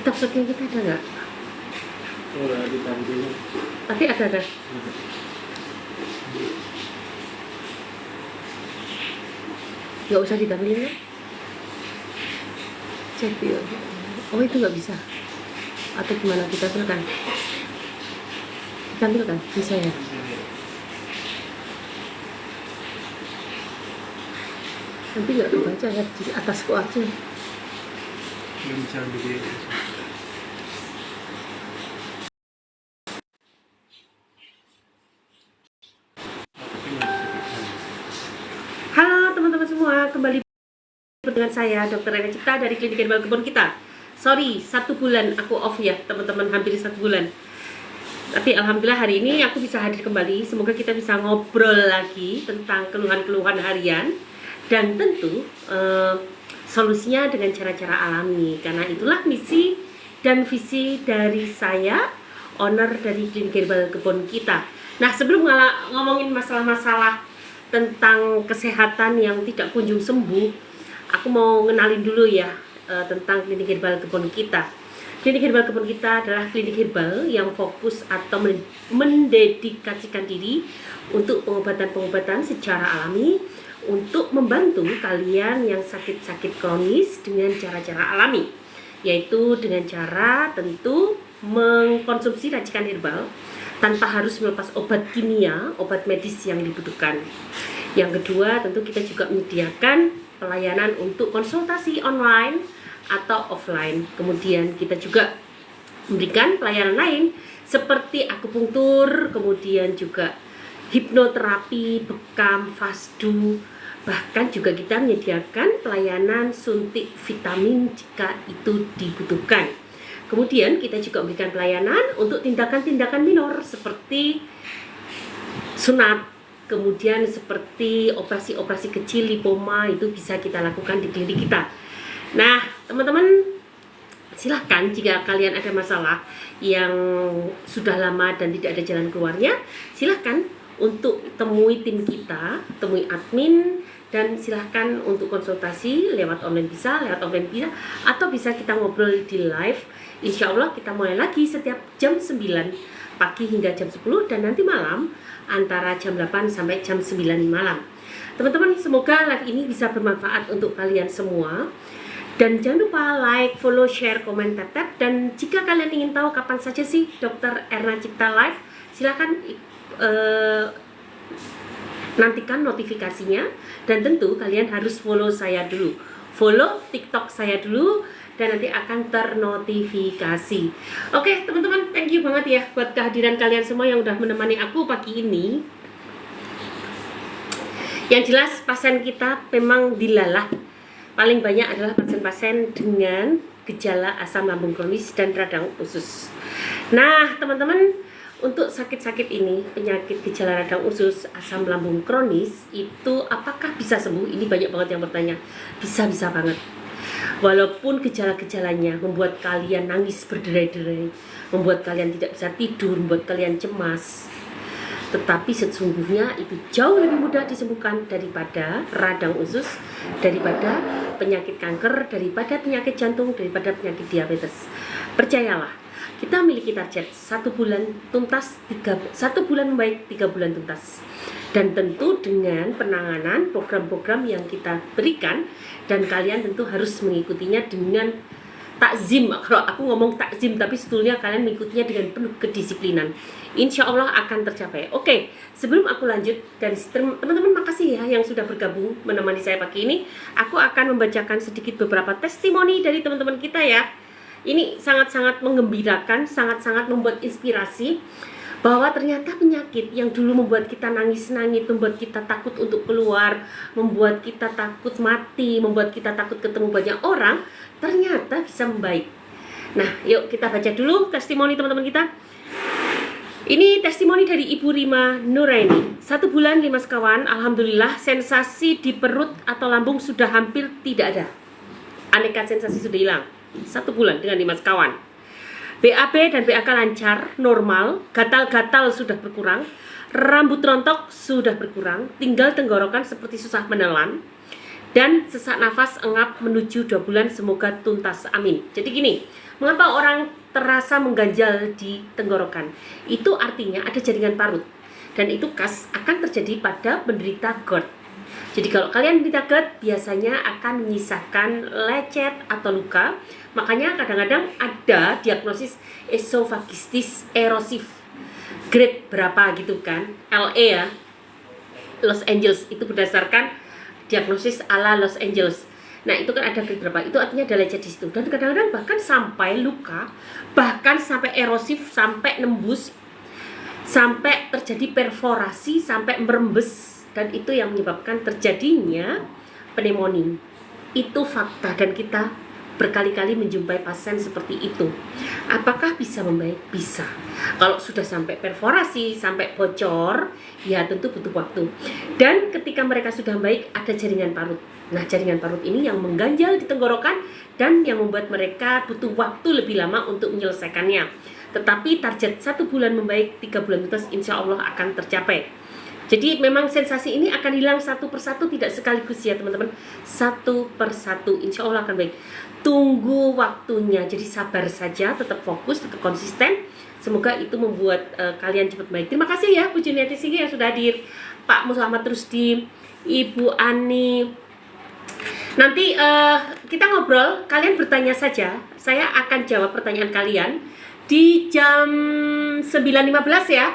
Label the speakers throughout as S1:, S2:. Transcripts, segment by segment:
S1: Kitab suci kita ada nggak?
S2: Oh, ditampilin.
S1: Tapi ada. Nggak usah ditampilin ya? Cek ya. Oh itu nggak bisa. Atau gimana, kita tampilkan? Tampilkan, bisa ya? Nanti nggak kebaca ya, di atasku aja.
S2: Belum bisa video.
S1: Halo teman-teman semua, kembali dengan saya Dr. Ena Cipta dari Klinik Herbal Kebun Kita. Sorry, 1 bulan aku off ya teman-teman, hampir 1 bulan. Tapi alhamdulillah hari ini aku bisa hadir kembali. Semoga kita bisa ngobrol lagi tentang keluhan-keluhan harian dan tentu solusinya dengan cara-cara alami. Karena itulah misi dan visi dari saya, owner dari Klinik Herbal Kebun Kita. Nah, sebelum ngomongin masalah-masalah tentang kesehatan yang tidak kunjung sembuh, aku mau ngenalin dulu ya tentang Klinik Herbal Kebun Kita. Klinik Herbal Kebun Kita adalah klinik herbal yang fokus atau mendedikasikan diri untuk pengobatan-pengobatan secara alami untuk membantu kalian yang sakit-sakit kronis dengan cara-cara alami, yaitu dengan cara tentu mengkonsumsi racikan herbal tanpa harus melepas obat kimia, obat medis yang dibutuhkan. Yang kedua, tentu kita juga menyediakan pelayanan untuk konsultasi online atau offline. Kemudian kita juga memberikan pelayanan lain seperti akupunktur, kemudian juga hipnoterapi, bekam, fasdu. Bahkan juga kita menyediakan pelayanan suntik vitamin jika itu dibutuhkan. Kemudian kita juga memberikan pelayanan untuk tindakan-tindakan minor seperti sunat, kemudian seperti operasi-operasi kecil lipoma, itu bisa kita lakukan di klinik kita. Nah, teman-teman, silahkan jika kalian ada masalah yang sudah lama dan tidak ada jalan keluarnya, silahkan untuk temui tim kita, temui admin, dan silahkan untuk konsultasi lewat online bisa, atau bisa kita ngobrol di live. Insya Allah kita mulai lagi setiap jam 9 pagi hingga jam 10 dan nanti malam antara jam 8 sampai jam 9 malam. Teman-teman, semoga live ini bisa bermanfaat untuk kalian semua. Dan jangan lupa like, follow, share, komen, tap. Dan jika kalian ingin tahu kapan saja sih Dr. Erna Cipta live, silakan nantikan notifikasinya. Dan tentu kalian harus follow saya dulu, follow TikTok saya dulu, dan nanti akan ternotifikasi. Oke teman-teman, thank you banget ya buat kehadiran kalian semua yang udah menemani aku pagi ini. Yang jelas pasien kita memang dilalah. Paling banyak adalah pasien-pasien dengan gejala asam lambung kronis dan radang usus. Nah teman-teman, untuk sakit-sakit ini, penyakit gejala radang usus, asam lambung kronis, itu apakah bisa sembuh? Ini banyak banget yang bertanya. Bisa-bisa banget. Walaupun gejala-gejalanya membuat kalian nangis berderai-derai, membuat kalian tidak bisa tidur, membuat kalian cemas, tetapi sesungguhnya itu jauh lebih mudah disembuhkan daripada radang usus, daripada penyakit kanker, daripada penyakit jantung, daripada penyakit diabetes. Percayalah, kita memiliki target 1 bulan tuntas, 1 bulan membaik, 3 bulan tuntas. Dan tentu dengan penanganan program-program yang kita berikan, dan kalian tentu harus mengikutinya dengan takzim. Kalau aku ngomong takzim, tapi sebetulnya kalian mengikutinya dengan penuh kedisiplinan. Insya Allah akan tercapai. Oke, sebelum aku lanjut, dan teman-teman makasih ya yang sudah bergabung menemani saya pagi ini. Aku akan membacakan sedikit beberapa testimoni dari teman-teman kita ya. Ini sangat-sangat menggembirakan, sangat-sangat membuat inspirasi bahwa ternyata penyakit yang dulu membuat kita nangis-nangis, membuat kita takut untuk keluar, membuat kita takut mati, membuat kita takut ketemu banyak orang, ternyata bisa membaik. Nah, yuk kita baca dulu testimoni teman-teman kita. Ini testimoni dari Ibu Rima Nuraini. 1 bulan 5 sekawan, alhamdulillah sensasi di perut atau lambung sudah hampir tidak ada. Aneka sensasi sudah hilang. 1 bulan dengan 5 sekawan. BAB dan BAK lancar, normal, gatal-gatal sudah berkurang, rambut rontok sudah berkurang, tinggal tenggorokan seperti susah menelan. dan sesak nafas, engap menuju 2 bulan, semoga tuntas, amin. Jadi gini, mengapa orang terasa mengganjal di tenggorokan? Itu artinya ada jaringan parut, dan itu khas akan terjadi pada penderita GERD. Jadi kalau kalian menderita GERD, biasanya akan menyisakan lecet atau luka. Makanya kadang-kadang ada diagnosis esophagitis erosif grade berapa gitu kan, LA ya, Los Angeles, itu berdasarkan diagnosis ala Los Angeles. Nah itu kan ada grade berapa, itu artinya ada lecet di situ, dan kadang-kadang bahkan sampai luka, bahkan sampai erosif, sampai nembus, sampai terjadi perforasi, sampai merembes, dan itu yang menyebabkan terjadinya pneumonia. Itu fakta, dan kita berkali-kali menjumpai pasien seperti itu. Apakah bisa membaik? Bisa. Kalau sudah sampai perforasi, sampai bocor, ya tentu butuh waktu. Dan ketika mereka sudah baik, ada jaringan parut. Nah, jaringan parut ini yang mengganjal di tenggorokan dan yang membuat mereka butuh waktu lebih lama untuk menyelesaikannya. Tetapi target 1 bulan membaik, 3 bulan tuntas, insya Allah akan tercapai. Jadi memang sensasi ini akan hilang satu persatu, tidak sekaligus ya teman-teman. Satu persatu, insya Allah akan baik. Tunggu waktunya, jadi sabar saja, tetap fokus, tetap konsisten. Semoga itu membuat kalian cepat baik. Terima kasih ya Bu Juniati Singgi yang sudah hadir, Pak Muhammad Rusdi, Ibu Ani. Nanti kita ngobrol, kalian bertanya saja. Saya akan jawab pertanyaan kalian di jam 9.15 ya.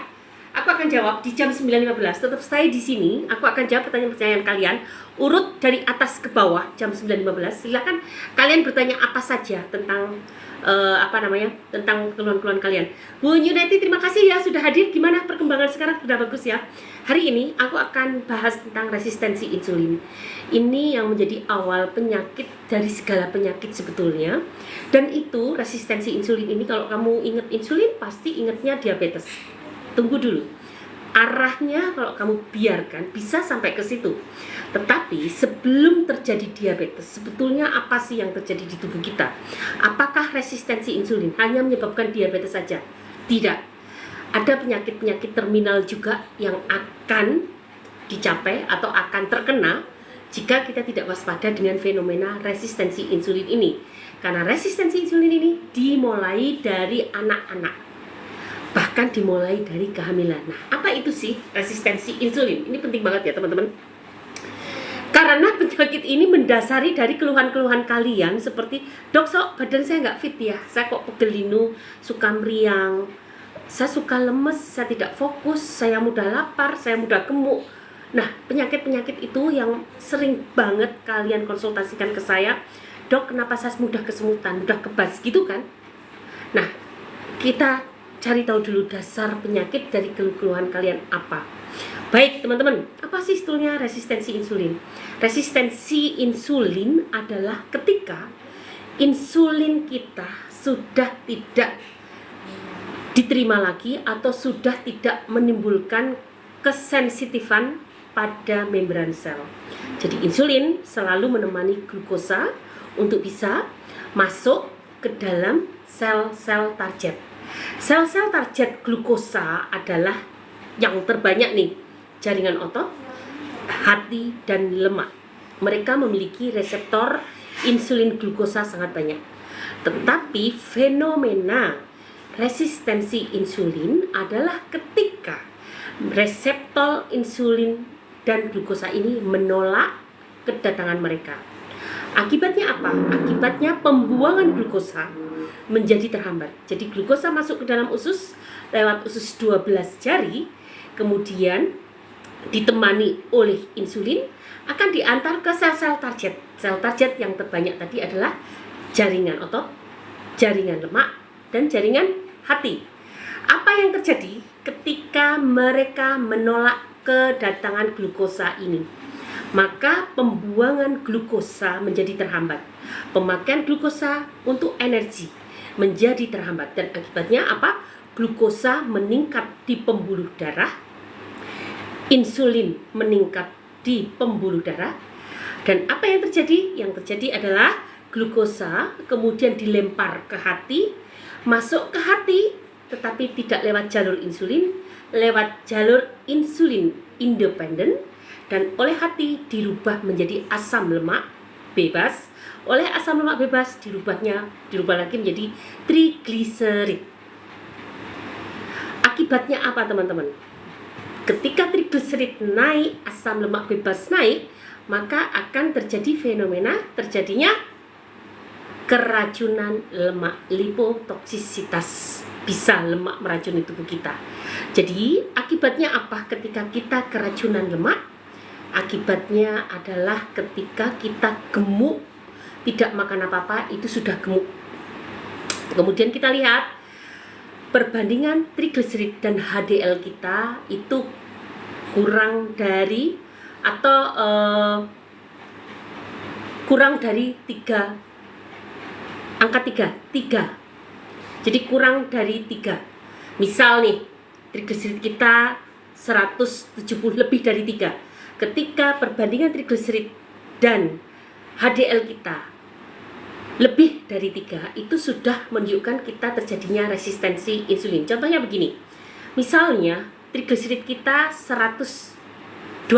S1: Aku akan jawab di jam 9.15. Tetap stay di sini. Aku akan jawab pertanyaan-pertanyaan kalian urut dari atas ke bawah jam 9.15. Silakan kalian bertanya apa saja tentang tentang keluhan-keluhan kalian. Bu Yuneti, terima kasih ya sudah hadir. Gimana perkembangan sekarang? Sudah bagus ya. Hari ini aku akan bahas tentang resistensi insulin. Ini yang menjadi awal penyakit dari segala penyakit sebetulnya. Dan itu resistensi insulin ini, kalau kamu ingat insulin pasti ingatnya diabetes. Tunggu dulu, arahnya kalau kamu biarkan bisa sampai ke situ. Tetapi sebelum terjadi diabetes, sebetulnya apa sih yang terjadi di tubuh kita? Apakah resistensi insulin hanya menyebabkan diabetes saja? Tidak. Ada penyakit-penyakit terminal juga yang akan dicapai atau akan terkena jika kita tidak waspada dengan fenomena resistensi insulin ini. Karena resistensi insulin ini dimulai dari anak-anak, bahkan dimulai dari kehamilan. Nah, apa itu sih resistensi insulin? Ini penting banget ya teman-teman. Karena penyakit ini mendasari dari keluhan-keluhan kalian seperti, dok, badan saya nggak fit ya, saya kok pegel, suka meriang, saya suka lemes, saya tidak fokus, saya mudah lapar, saya mudah gemuk. Nah, penyakit-penyakit itu yang sering banget kalian konsultasikan ke saya, dok, kenapa saya mudah kesemutan, mudah kebas gitu kan? Nah, kita cari tahu dulu dasar penyakit dari keluhan kalian apa. Baik teman-teman, apa sih sebetulnya resistensi insulin? Resistensi insulin adalah ketika insulin kita sudah tidak diterima lagi atau sudah tidak menimbulkan kesensitifan pada membran sel. Jadi insulin selalu menemani glukosa untuk bisa masuk ke dalam sel-sel target. Sel-sel target glukosa adalah yang terbanyak nih, jaringan otot, hati, dan lemak. Mereka memiliki reseptor insulin glukosa sangat banyak. Tetapi fenomena resistensi insulin adalah ketika reseptor insulin dan glukosa ini menolak kedatangan mereka. Akibatnya apa? Akibatnya pembuangan glukosa menjadi terhambat. Jadi glukosa masuk ke dalam usus lewat usus 12 jari, kemudian ditemani oleh insulin akan diantar ke sel-sel target. Sel target yang terbanyak tadi adalah jaringan otot, jaringan lemak, dan jaringan hati. Apa yang terjadi ketika mereka menolak kedatangan glukosa ini? Maka pembuangan glukosa menjadi terhambat. Pemakaian glukosa untuk energi menjadi terhambat, dan akibatnya apa? Glukosa meningkat di pembuluh darah, insulin meningkat di pembuluh darah, dan apa yang terjadi? Yang terjadi adalah glukosa kemudian dilempar ke hati, masuk ke hati, tetapi tidak lewat jalur insulin, lewat jalur insulin independen, dan oleh hati dirubah menjadi asam lemak bebas, oleh asam lemak bebas dirubah lagi menjadi trigliserid. Akibatnya apa teman-teman? Ketika trigliserid naik, asam lemak bebas naik, maka akan terjadi fenomena terjadinya keracunan lemak, lipotoksisitas. Bisa lemak meracuni tubuh kita. Jadi akibatnya apa ketika kita keracunan lemak? Akibatnya adalah ketika kita gemuk, tidak makan apa-apa, itu sudah gemuk. Kemudian kita lihat perbandingan trigliserid dan HDL kita itu kurang dari angka 3. Jadi kurang dari 3. Misal nih, trigliserid kita 170 lebih dari 3. Ketika perbandingan trigliserid dan HDL kita lebih dari 3, itu sudah menunjukkan kita terjadinya resistensi insulin. Contohnya begini. Misalnya trigliserid kita 200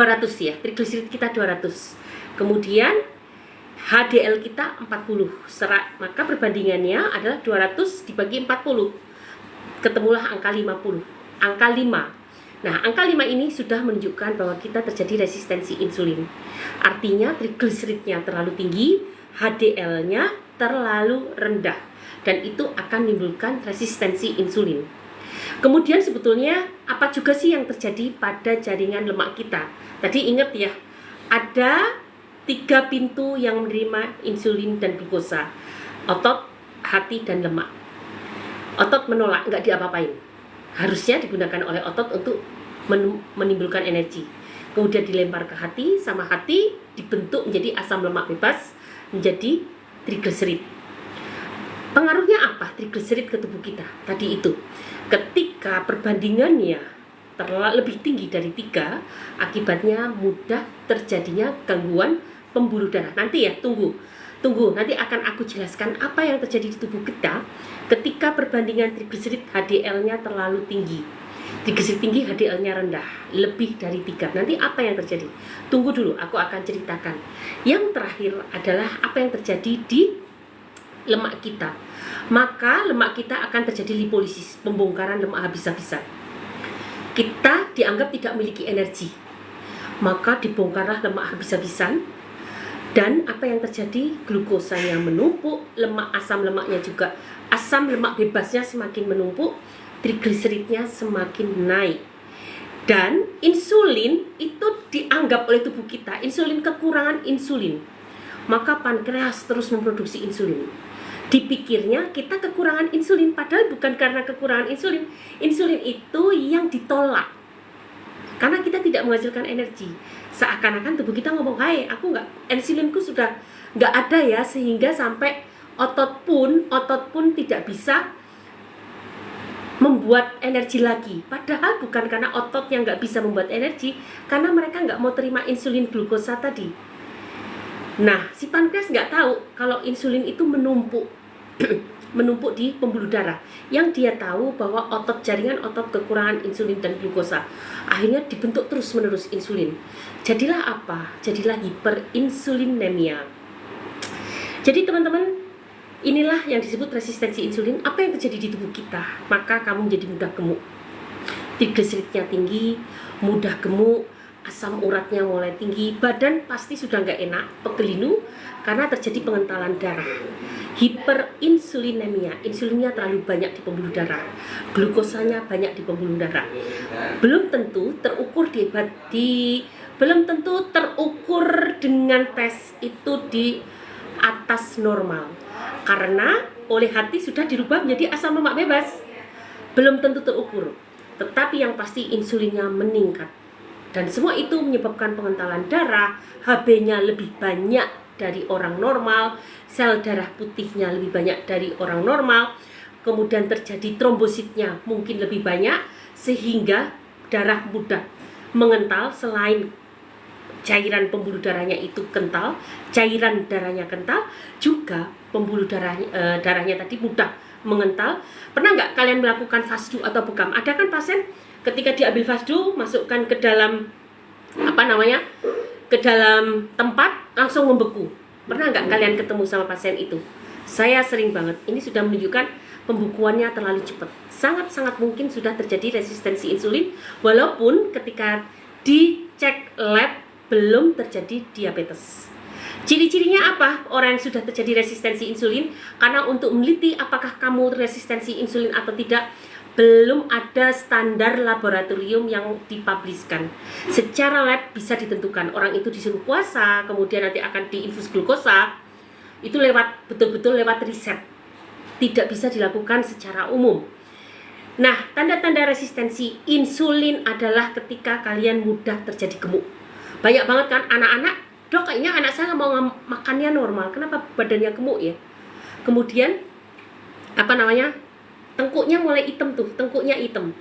S1: ya, trigliserid kita 200. Kemudian HDL kita 40, maka perbandingannya adalah 200 dibagi 40. Ketemulah angka 50, angka 5. Nah, angka 5 ini sudah menunjukkan bahwa kita terjadi resistensi insulin. Artinya trigliseridnya terlalu tinggi, HDL-nya terlalu rendah, dan itu akan menimbulkan resistensi insulin. Kemudian sebetulnya apa juga sih yang terjadi pada jaringan lemak kita? Tadi ingat ya, ada 3 pintu yang menerima insulin dan glukosa: otot, hati, dan lemak. Otot menolak, nggak diapa-apain. Harusnya digunakan oleh otot untuk menimbulkan energi. Kemudian dilempar ke hati, sama hati dibentuk menjadi asam lemak bebas, menjadi trigliserid. Pengaruhnya apa trigliserid ke tubuh kita? Tadi itu, ketika perbandingannya lebih tinggi dari 3, akibatnya mudah terjadinya gangguan pembuluh darah. Nanti ya, tunggu, nanti akan aku jelaskan apa yang terjadi di tubuh kita ketika perbandingan trigliserid HDL-nya terlalu tinggi. Trigliserid tinggi, HDL-nya rendah, lebih dari 3. Nanti apa yang terjadi? Tunggu dulu, aku akan ceritakan. Yang terakhir adalah apa yang terjadi di lemak kita. Maka lemak kita akan terjadi lipolisis, pembongkaran lemak habis-habisan. Kita dianggap tidak memiliki energi, maka dibongkarlah lemak habis-habisan. Dan apa yang terjadi? Glukosanya menumpuk, asam lemaknya juga, asam lemak bebasnya semakin menumpuk, trigliseridnya semakin naik. Dan insulin itu dianggap oleh tubuh kita, kekurangan insulin. Maka pankreas terus memproduksi insulin. Dipikirnya kita kekurangan insulin, padahal bukan karena kekurangan insulin. Insulin itu yang ditolak karena kita tidak menghasilkan energi. Seakan-akan tubuh kita ngomong, hai, aku insulinku sudah nggak ada ya, sehingga sampai otot pun tidak bisa membuat energi lagi. Padahal bukan karena otot yang nggak bisa membuat energi, karena mereka nggak mau terima insulin glukosa tadi. Nah, si pankreas nggak tahu kalau insulin itu menumpuk menumpuk di pembuluh darah. Yang dia tahu bahwa jaringan otot kekurangan insulin dan glukosa. Akhirnya dibentuk terus-menerus insulin. Jadilah apa? Jadilah hiperinsulinemia. Jadi teman-teman, inilah yang disebut resistensi insulin. Apa yang terjadi di tubuh kita? Maka kamu menjadi mudah gemuk. Trigliseridnya tinggi, mudah gemuk, asam uratnya mulai tinggi, badan pasti sudah nggak enak, pegelinu, karena terjadi pengentalan darah. Hiperinsulinemia, insulinnya terlalu banyak di pembuluh darah, glukosanya banyak di pembuluh darah. Belum tentu terukur dengan tes itu di atas normal, karena oleh hati sudah dirubah menjadi asam lemak bebas. Belum tentu terukur, tetapi yang pasti insulinnya meningkat. Dan semua itu menyebabkan pengentalan darah, Hb-nya lebih banyak dari orang normal, sel darah putihnya lebih banyak dari orang normal, kemudian terjadi trombositnya mungkin lebih banyak, sehingga darah mudah mengental. Selain cairan pembuluh darahnya itu kental, cairan darahnya kental, juga pembuluh darahnya tadi mudah mengental. Pernah nggak kalian melakukan fasdu atau bekam? Ada kan pasien ketika diambil fasdu, masukkan ke dalam ke dalam tempat langsung membeku. Pernah nggak kalian ketemu sama pasien itu? Saya sering banget. Ini sudah menunjukkan pembekuannya terlalu cepat. Sangat-sangat mungkin sudah terjadi resistensi insulin, walaupun ketika dicek lab belum terjadi diabetes. Ciri-cirinya apa? Orang yang sudah terjadi resistensi insulin, karena untuk meneliti apakah kamu resistensi insulin atau tidak, belum ada standar laboratorium yang dipubliskan. Secara lab bisa ditentukan orang itu disuruh puasa, kemudian nanti akan diinfus glukosa. Itu betul-betul lewat riset. Tidak bisa dilakukan secara umum. Nah, tanda-tanda resistensi insulin adalah ketika kalian mudah terjadi gemuk. Banyak banget kan anak-anak, dok kayaknya anak saya mau makannya normal, kenapa badannya gemuk ya? Kemudian tengkuknya mulai hitam tuh, tengkuknya hitam.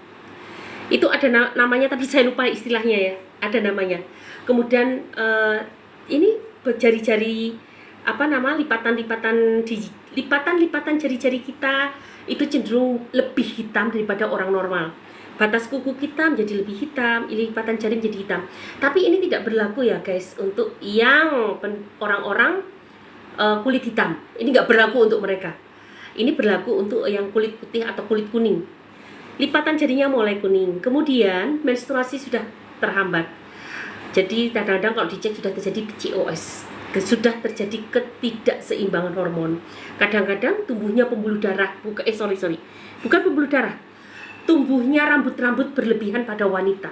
S1: Itu ada namanya, tapi saya lupa istilahnya ya. Ada namanya. Kemudian ini jari-jari lipatan jari-jari kita itu cenderung lebih hitam daripada orang normal. Batas kuku kita menjadi lebih hitam, lipatan jari menjadi hitam. Tapi ini tidak berlaku ya guys untuk yang orang-orang kulit hitam. Ini nggak berlaku untuk mereka. Ini berlaku untuk yang kulit putih atau kulit kuning. Lipatan jarinya mulai kuning. Kemudian menstruasi sudah terhambat. Jadi kadang-kadang kalau dicek sudah terjadi PCOS. Sudah terjadi ketidakseimbangan hormon. Kadang-kadang tumbuhnya pembuluh darah. Bukan pembuluh darah. Tumbuhnya rambut-rambut berlebihan pada wanita.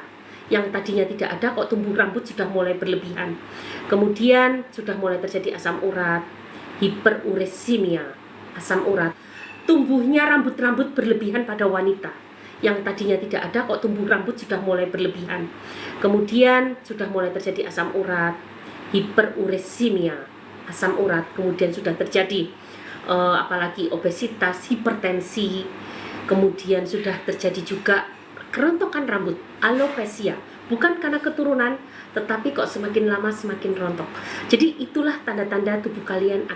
S1: Yang tadinya tidak ada kok tumbuh rambut sudah mulai berlebihan. Kemudian sudah mulai terjadi asam urat, hiperuresimia, asam urat. Tumbuhnya rambut-rambut berlebihan pada wanita. Yang tadinya tidak ada kok tumbuh rambut sudah mulai berlebihan. Kemudian sudah mulai terjadi asam urat, hiperuresimia, asam urat. Kemudian sudah terjadi apalagi obesitas, hipertensi. Kemudian sudah terjadi juga kerontokan rambut, alopecia. Bukan karena keturunan, tetapi kok semakin lama semakin rontok. Jadi itulah tanda-tanda tubuh kalian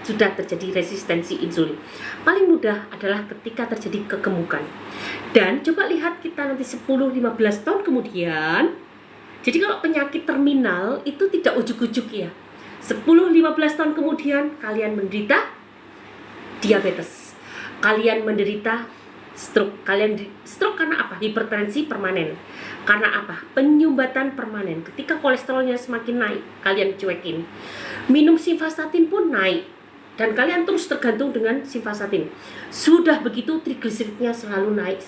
S1: sudah terjadi resistensi insulin. Paling mudah adalah ketika terjadi kegemukan. Dan coba lihat kita nanti 10-15 tahun kemudian. Jadi kalau penyakit terminal itu tidak ujuk-ujuk ya. 10-15 tahun kemudian kalian menderita diabetes. Kalian menderita stroke. Stroke karena apa? Hipertensi permanen. Karena apa? Penyumbatan permanen. Ketika kolesterolnya semakin naik, kalian cuekin. Minum simvastatin pun naik. Dan kalian terus tergantung dengan simvastatin. Sudah begitu trigliseridnya selalu naik.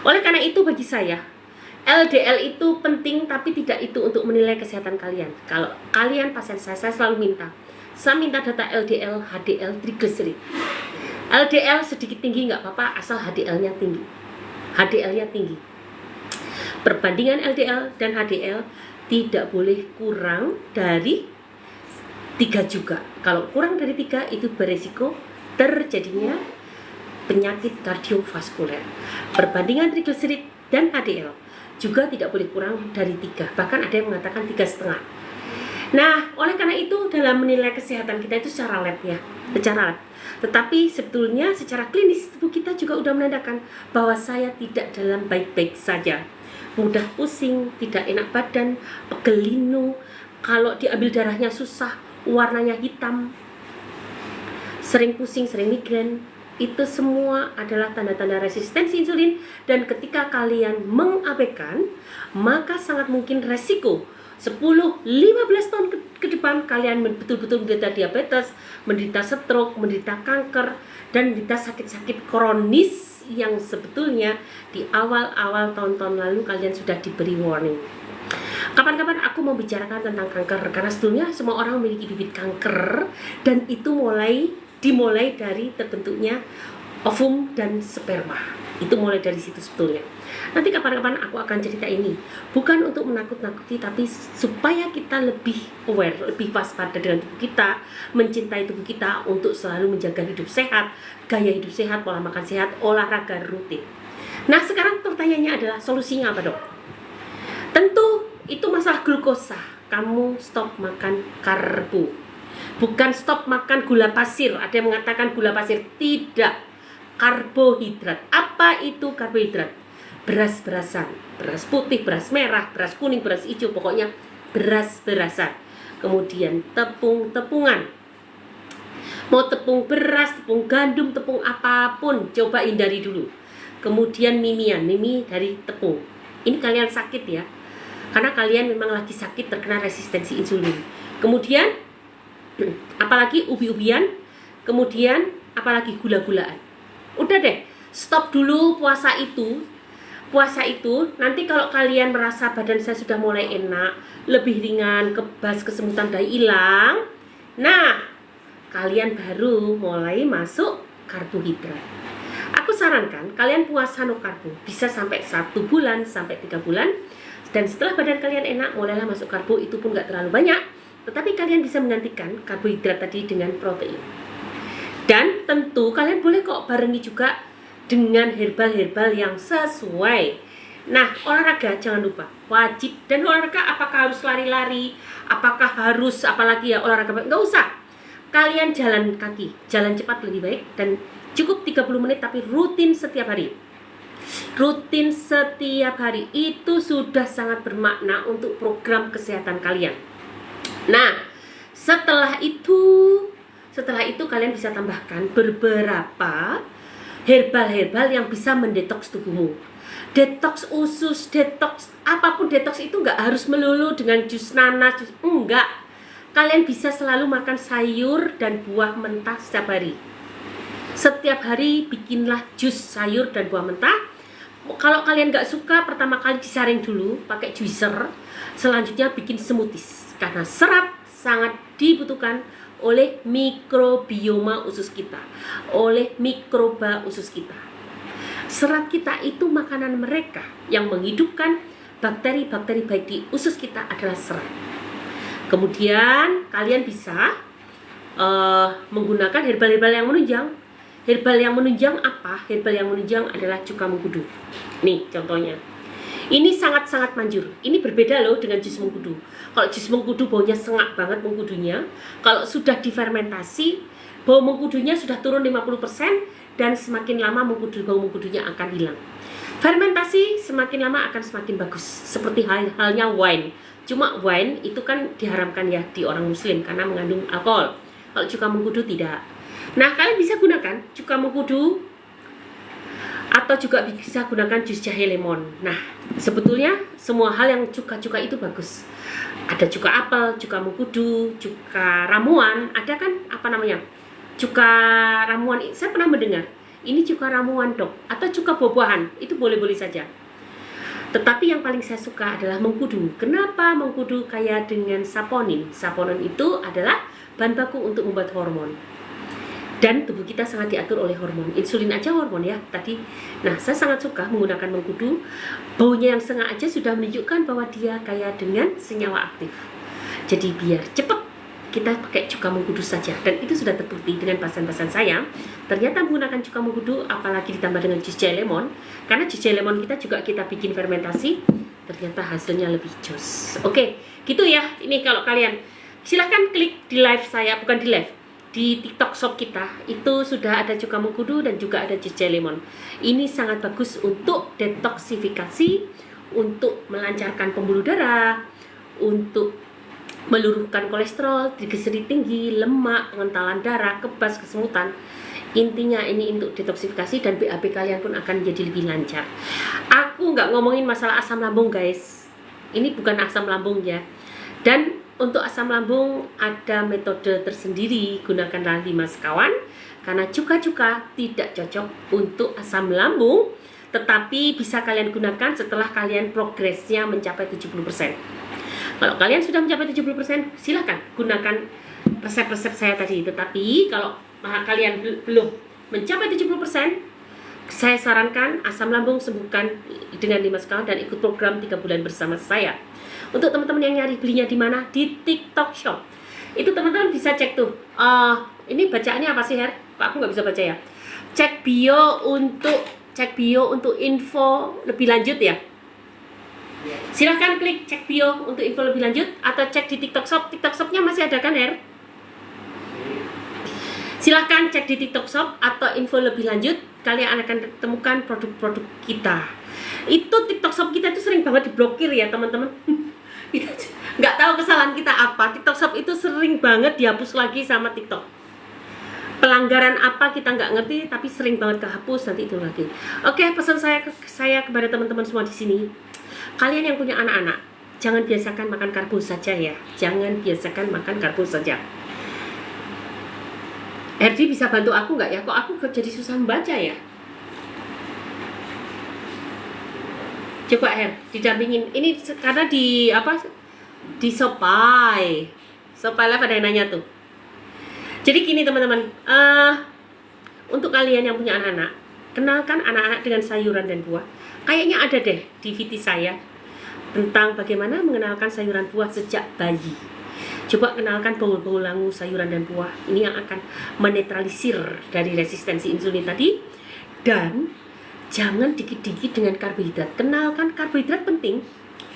S1: Oleh karena itu bagi saya, LDL itu penting, tapi tidak itu untuk menilai kesehatan kalian. Kalau kalian pasien saya selalu minta. Saya minta data LDL, HDL, trigliserid. LDL sedikit tinggi nggak apa-apa, asal HDL-nya tinggi. HDL-nya tinggi. Perbandingan LDL dan HDL tidak boleh kurang dari 3 juga. Kalau kurang dari 3 itu beresiko terjadinya penyakit kardiovaskuler. Perbandingan trigliserid dan HDL juga tidak boleh kurang dari 3. Bahkan ada yang mengatakan 3,5. Nah, oleh karena itu dalam menilai kesehatan kita itu secara lab ya, secara lab. Tetapi sebetulnya secara klinis tubuh kita juga udah menandakan bahwa saya tidak dalam baik-baik saja. Mudah pusing, tidak enak badan, pegel linu, kalau diambil darahnya susah, warnanya hitam, sering pusing, sering migrain. Itu semua adalah tanda-tanda resistensi insulin, dan ketika kalian mengabaikan, maka sangat mungkin resiko 10-15 tahun ke depan kalian betul-betul menderita diabetes, menderita stroke, menderita kanker, dan menderita sakit-sakit kronis yang sebetulnya di awal-awal tahun-tahun lalu kalian sudah diberi warning. Kapan-kapan aku mau bicarakan tentang kanker, karena sebetulnya semua orang memiliki bibit kanker, dan itu dimulai dari terbentuknya ovum dan sperma. Itu mulai dari situ sebetulnya. Nanti kapan-kapan aku akan cerita ini, bukan untuk menakut-nakuti, tapi supaya kita lebih aware, lebih waspada dengan tubuh kita, mencintai tubuh kita untuk selalu menjaga hidup sehat, gaya hidup sehat, pola makan sehat, olahraga rutin. Nah, sekarang pertanyaannya adalah solusinya apa, dok? Tentu itu masalah glukosa. Kamu stop makan karbo, bukan stop makan gula pasir. Ada yang mengatakan gula pasir, tidak. Karbohidrat. Apa itu karbohidrat? beras-berasan, beras putih, beras merah, beras kuning, beras hijau, pokoknya beras-berasan. Kemudian tepung-tepungan, mau tepung beras, tepung gandum, tepung apapun, coba hindari dulu. Kemudian mimi dari tepung. Ini kalian sakit ya, karena kalian memang lagi sakit terkena resistensi insulin. Kemudian apalagi ubi-ubian, kemudian apalagi gula-gulaan. Udah deh, stop dulu puasa itu. Puasa itu nanti kalau kalian merasa badan saya sudah mulai enak, lebih ringan, kebas, kesemutan udah hilang, nah kalian baru mulai masuk karbohidrat. Aku sarankan kalian puasa no karbo, bisa sampai 1 bulan sampai 3 bulan. Dan setelah badan kalian enak, mulailah masuk karbo, itu pun gak terlalu banyak. Tetapi kalian bisa menggantikan karbohidrat tadi dengan protein. Dan tentu kalian boleh kok barengi juga dengan herbal-herbal yang sesuai. Nah, olahraga jangan lupa, wajib. Dan olahraga apakah harus lari-lari, apakah harus apalagi ya olahraga, nggak usah. Kalian jalan kaki, jalan cepat lebih baik, dan cukup 30 menit tapi rutin setiap hari. Rutin setiap hari itu sudah sangat bermakna untuk program kesehatan kalian. Nah, setelah itu kalian bisa tambahkan beberapa herbal-herbal yang bisa mendetoks tubuhmu. Detoks usus, detoks apapun, detoks itu nggak harus melulu dengan jus nanas, enggak. Kalian bisa selalu makan sayur dan buah mentah setiap hari. Setiap hari bikinlah jus sayur dan buah mentah. Kalau kalian nggak suka, pertama kali disaring dulu pakai juicer. Selanjutnya bikin smoothies, karena serat sangat dibutuhkan oleh mikrobioma usus kita, oleh mikroba usus kita. Serat kita itu makanan mereka. Yang menghidupkan bakteri-bakteri baik di usus kita adalah serat. Kemudian kalian bisa menggunakan herbal-herbal yang menunjang. Herbal yang menunjang apa? Herbal yang menunjang adalah cuka mengkudu. Nih contohnya. Ini sangat-sangat manjur. Ini berbeda loh dengan jus mengkudu. Kalau jus mengkudu baunya sengak banget mengkudunya. Kalau sudah difermentasi, bau mengkudunya sudah turun 50%, dan semakin lama bau mengkudunya akan hilang. Fermentasi semakin lama akan semakin bagus. Seperti halnya wine. Cuma wine itu kan diharamkan ya di orang muslim karena mengandung alkohol. Kalau cuka mengkudu tidak. Nah, kalian bisa gunakan cuka mengkudu atau juga bisa gunakan jus jahe lemon. Nah, sebetulnya semua hal yang cuka-cuka itu bagus. Ada cuka apel, cuka mengkudu, cuka ramuan, ada kan apa namanya? Cuka ramuan, saya pernah mendengar. Ini cuka ramuan dok, atau cuka buah-buahan, itu boleh-boleh saja. Tetapi yang paling saya suka adalah mengkudu. Kenapa mengkudu kaya dengan saponin? Saponin itu adalah bahan baku untuk membuat hormon. Dan tubuh kita sangat diatur oleh hormon. Insulin aja hormon ya tadi. Nah, saya sangat suka menggunakan mengkudu. Baunya yang sengak aja sudah menunjukkan bahwa dia kaya dengan senyawa aktif. Jadi biar cepat kita pakai cuka mengkudu saja. Dan itu sudah terbukti dengan pasien-pasien saya. Ternyata menggunakan cuka mengkudu, apalagi ditambah dengan jus jahe lemon. Karena jus jahe lemon kita juga kita bikin fermentasi. Ternyata hasilnya lebih jos. Oke, gitu ya. Ini kalau kalian silahkan klik di live saya, bukan di live, di TikTok shop kita itu sudah ada cuka mengkudu dan juga ada jus jahe lemon. Ini sangat bagus untuk detoksifikasi, untuk melancarkan pembuluh darah, untuk meluruhkan kolesterol, trigliserid tinggi, lemak, pengentalan darah, kebas, kesemutan. Intinya ini untuk detoksifikasi dan BAB kalian pun akan jadi lebih lancar. Aku nggak ngomongin masalah asam lambung guys. Ini bukan asam lambung ya. Dan untuk asam lambung ada metode tersendiri, gunakanlah 5 sekawan karena cuka-cuka tidak cocok untuk asam lambung, tetapi bisa kalian gunakan setelah kalian progresnya mencapai 70%. Kalau kalian sudah mencapai 70%, silakan gunakan resep-resep saya tadi. Tetapi kalau kalian belum mencapai 70%, saya sarankan asam lambung sembuhkan dengan 5 sekawan dan ikut program 3 bulan bersama saya. Untuk teman-teman yang nyari belinya di mana? Di TikTok Shop. Itu teman-teman bisa cek tuh. Ini bacaannya apa sih, Her? Kok aku nggak bisa baca ya? Cek bio untuk info lebih lanjut ya. Silahkan klik cek bio untuk info lebih lanjut atau cek di TikTok Shop. TikTok Shopnya masih ada kan, Her? Silahkan cek di TikTok Shop atau info lebih lanjut, kalian akan temukan produk-produk kita. Itu TikTok Shop kita itu sering banget diblokir ya teman-teman. Nggak tahu kesalahan kita apa. TikTok Shop itu sering banget dihapus lagi sama TikTok. Pelanggaran apa kita nggak ngerti, tapi sering banget kehapus nanti itu lagi. Oke, pesan saya kepada teman-teman semua di sini. Kalian yang punya anak-anak, jangan biasakan makan karbo saja ya. Jangan biasakan makan karbo saja. Erdi bisa bantu aku nggak ya? Kok aku jadi susah membaca ya? Coba didampingin. Ini karena di apa? Di Sopai lah pada yang nanya tuh. Jadi gini teman-teman, untuk kalian yang punya anak-anak, kenalkan anak-anak dengan sayuran dan buah. Kayaknya ada deh di VT saya tentang bagaimana mengenalkan sayuran buah sejak bayi. Coba kenalkan bau-bau langu sayuran dan buah. Ini yang akan menetralisir dari resistensi insulin tadi. Dan jangan dikit-dikit dengan karbohidrat. Kenalkan karbohidrat penting.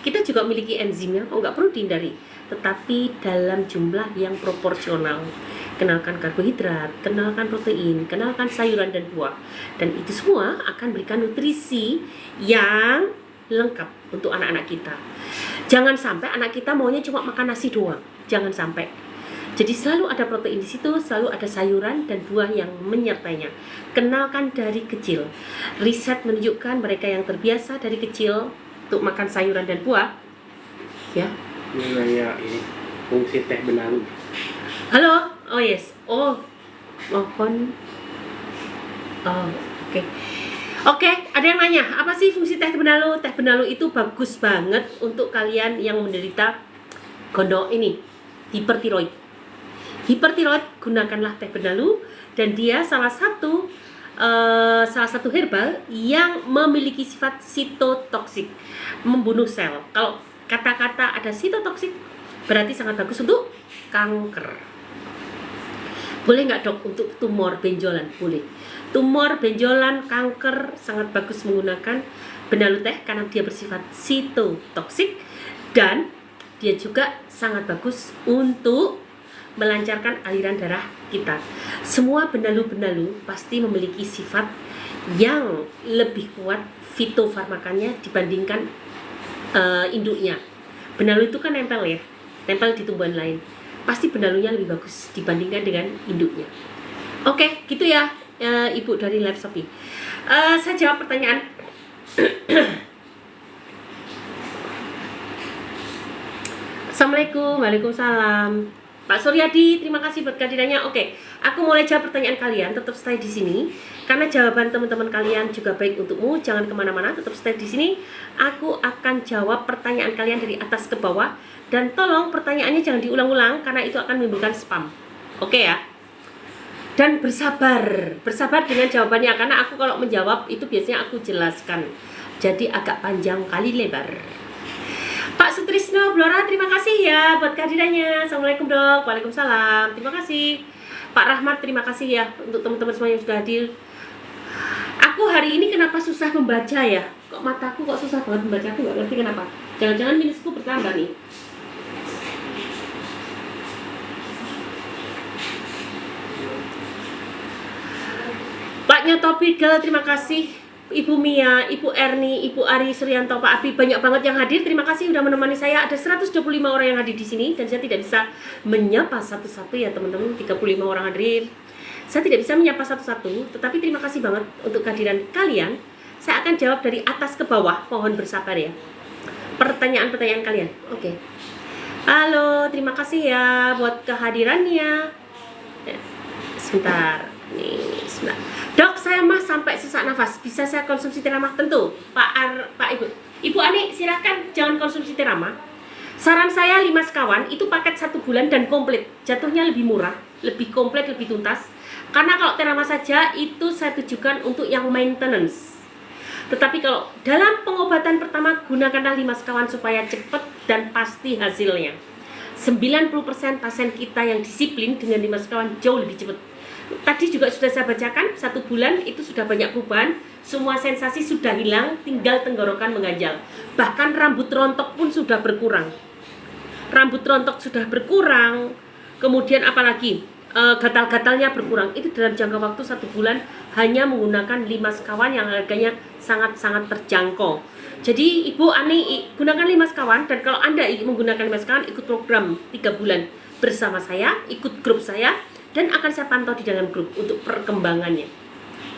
S1: Kita juga memiliki enzimnya, kok nggak perlu dihindari. Tetapi dalam jumlah yang proporsional. Kenalkan karbohidrat, kenalkan protein, kenalkan sayuran dan buah. Dan itu semua akan berikan nutrisi yang lengkap untuk anak-anak kita. Jangan sampai anak kita maunya cuma makan nasi doang. Jangan sampai. Jadi selalu ada protein di situ, selalu ada sayuran dan buah yang menyertainya. Kenalkan dari kecil. Riset menunjukkan mereka yang terbiasa dari kecil untuk makan sayuran dan buah, ya.
S2: Ini fungsi teh benalu.
S1: Halo, oh yes, mohon. Oke. Oke, ada yang nanya, apa sih fungsi teh benalu? Teh benalu itu bagus banget untuk kalian yang menderita hipertiroid. Hipertiroid, gunakanlah teh benalu, dan dia salah satu herbal yang memiliki sifat sitotoksik, membunuh sel. Kalau kata-kata ada sitotoksik, berarti sangat bagus untuk kanker. Boleh nggak dok untuk tumor benjolan? Boleh. Tumor benjolan, kanker sangat bagus menggunakan benalu teh karena dia bersifat sitotoksik dan dia juga sangat bagus untuk melancarkan aliran darah kita. Semua benalu-benalu pasti memiliki sifat yang lebih kuat fitofarmakanya dibandingkan induknya. Benalu itu kan nempel ya, nempel di tumbuhan lain. Pasti benalunya lebih bagus dibandingkan dengan induknya. Oke, gitu ya, Ibu dari Live Shopee. Saya jawab pertanyaan. Assalamualaikum, waalaikumsalam. Pak Suryadi, terima kasih buat kehadirannya. Oke, aku mulai jawab pertanyaan kalian. Tetap stay di sini karena jawaban teman-teman kalian juga baik untukmu. Jangan kemana-mana, tetap stay di sini. Aku akan jawab pertanyaan kalian dari atas ke bawah. Dan tolong pertanyaannya jangan diulang-ulang karena itu akan menimbulkan spam. Oke ya. Dan bersabar dengan jawabannya karena aku kalau menjawab itu biasanya aku jelaskan. Jadi agak panjang kali lebar. Pak Sutrisno Blora, terima kasih ya buat kehadirannya. Assalamualaikum dok, waalaikumsalam. Terima kasih. Pak Rahmat, terima kasih ya untuk teman-teman semua yang sudah hadir. Aku hari ini kenapa susah membaca ya? Kok mataku kok susah banget membaca? Aku nggak ngerti kenapa. Jangan-jangan minusku bertambah nih. Pak Nyotopigel, terima kasih. Ibu Mia, Ibu Erni, Ibu Ari Suryanto, Pak Abi, banyak banget yang hadir. Terima kasih sudah menemani saya. Ada 125 orang yang hadir di sini dan saya tidak bisa menyapa satu-satu ya teman-teman. 35 orang hadir. Saya tidak bisa menyapa satu-satu, tetapi terima kasih banget untuk kehadiran kalian. Saya akan jawab dari atas ke bawah. Mohon bersabar ya. Pertanyaan-pertanyaan kalian. Oke. Halo, terima kasih ya buat kehadirannya. Sebentar. Nih, sebentar. Dok, saya mah sampai sesak nafas. Bisa saya konsumsi Teramah? Tentu. Pak Ibu Ani, silakan jangan konsumsi Teramah. Saran saya 5 sekawan itu paket 1 bulan dan komplit. Jatuhnya lebih murah, lebih komplit, lebih tuntas. Karena kalau Teramah saja itu saya tujukan untuk yang maintenance. Tetapi kalau dalam pengobatan pertama gunakanlah 5 sekawan supaya cepat dan pasti hasilnya. 90% pasien kita yang disiplin dengan 5 sekawan jauh lebih cepat. Tadi juga sudah saya bacakan, 1 bulan itu sudah banyak perubahan. Semua sensasi sudah hilang, tinggal tenggorokan mengganjal. Bahkan rambut rontok pun sudah berkurang. Rambut rontok sudah berkurang. Kemudian apalagi? gatal-gatalnya berkurang. Itu dalam jangka waktu 1 bulan hanya menggunakan 5 sekawan yang harganya sangat-sangat terjangkau. Jadi Ibu Ani gunakan 5 sekawan, dan kalau Anda menggunakan 5 sekawan, ikut program 3 bulan bersama saya, ikut grup saya, dan akan saya pantau di dalam grup untuk perkembangannya.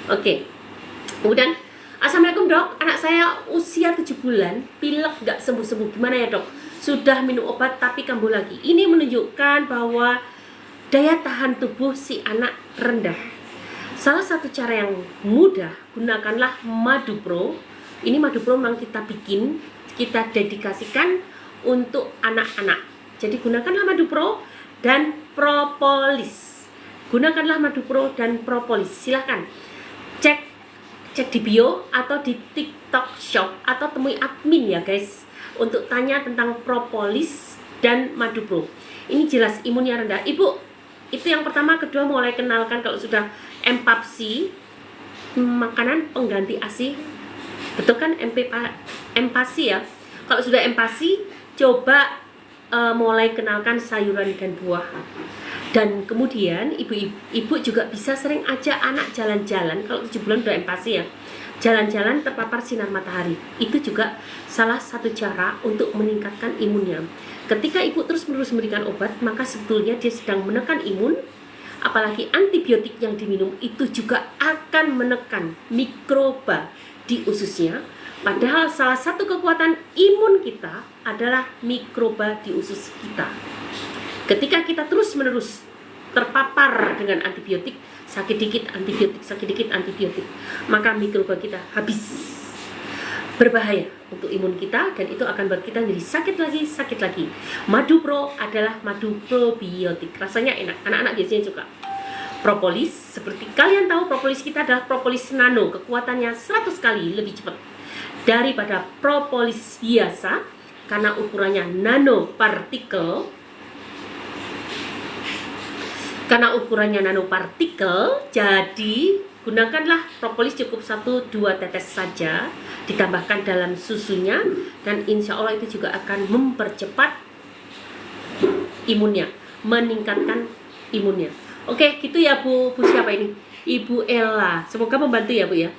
S1: Oke. Kemudian, Assalamualaikum dok, anak saya usia 7 bulan, pilek gak sembuh-sembuh, gimana ya dok? Sudah minum obat tapi kambuh lagi. Ini menunjukkan bahwa daya tahan tubuh si anak rendah. Salah satu cara yang mudah, gunakanlah Madu Pro. Ini Madu Pro memang kita bikin, kita dedikasikan untuk anak-anak. Jadi gunakanlah Madu Pro dan propolis. Gunakanlah Madu Pro dan propolis. Silahkan cek di bio atau di TikTok Shop atau temui admin ya guys, untuk tanya tentang propolis dan Madu Pro. Ini jelas imunnya rendah. Ibu, itu yang pertama. Kedua, mulai kenalkan kalau sudah empapsi, makanan pengganti ASI. Betul kan empasi ya? Kalau sudah empasi, coba mulai kenalkan sayuran dan buah. Dan kemudian ibu juga bisa sering ajak anak jalan-jalan. Kalau 7 bulan udah empasi ya, jalan-jalan terpapar sinar matahari. Itu juga salah satu cara untuk meningkatkan imunnya. Ketika ibu terus-menerus memberikan obat, maka sebetulnya dia sedang menekan imun. Apalagi antibiotik yang diminum itu juga akan menekan mikroba di ususnya. Padahal salah satu kekuatan imun kita adalah mikroba di usus kita. Ketika kita terus-menerus terpapar dengan antibiotik, sakit dikit antibiotik, maka mikroba kita habis. Berbahaya untuk imun kita, dan itu akan buat kita jadi sakit lagi. Madu Pro adalah madu probiotik, rasanya enak, anak-anak biasanya suka. Propolis, seperti kalian tahu, propolis kita adalah propolis nano, kekuatannya 100 kali lebih cepat daripada propolis biasa karena ukurannya nanopartikel. Jadi gunakanlah propolis cukup 1-2 tetes saja, ditambahkan dalam susunya, dan insya Allah itu juga akan mempercepat imunnya, meningkatkan imunnya. Oke, gitu ya Bu siapa ini? Ibu Ella. Semoga membantu ya Bu ya.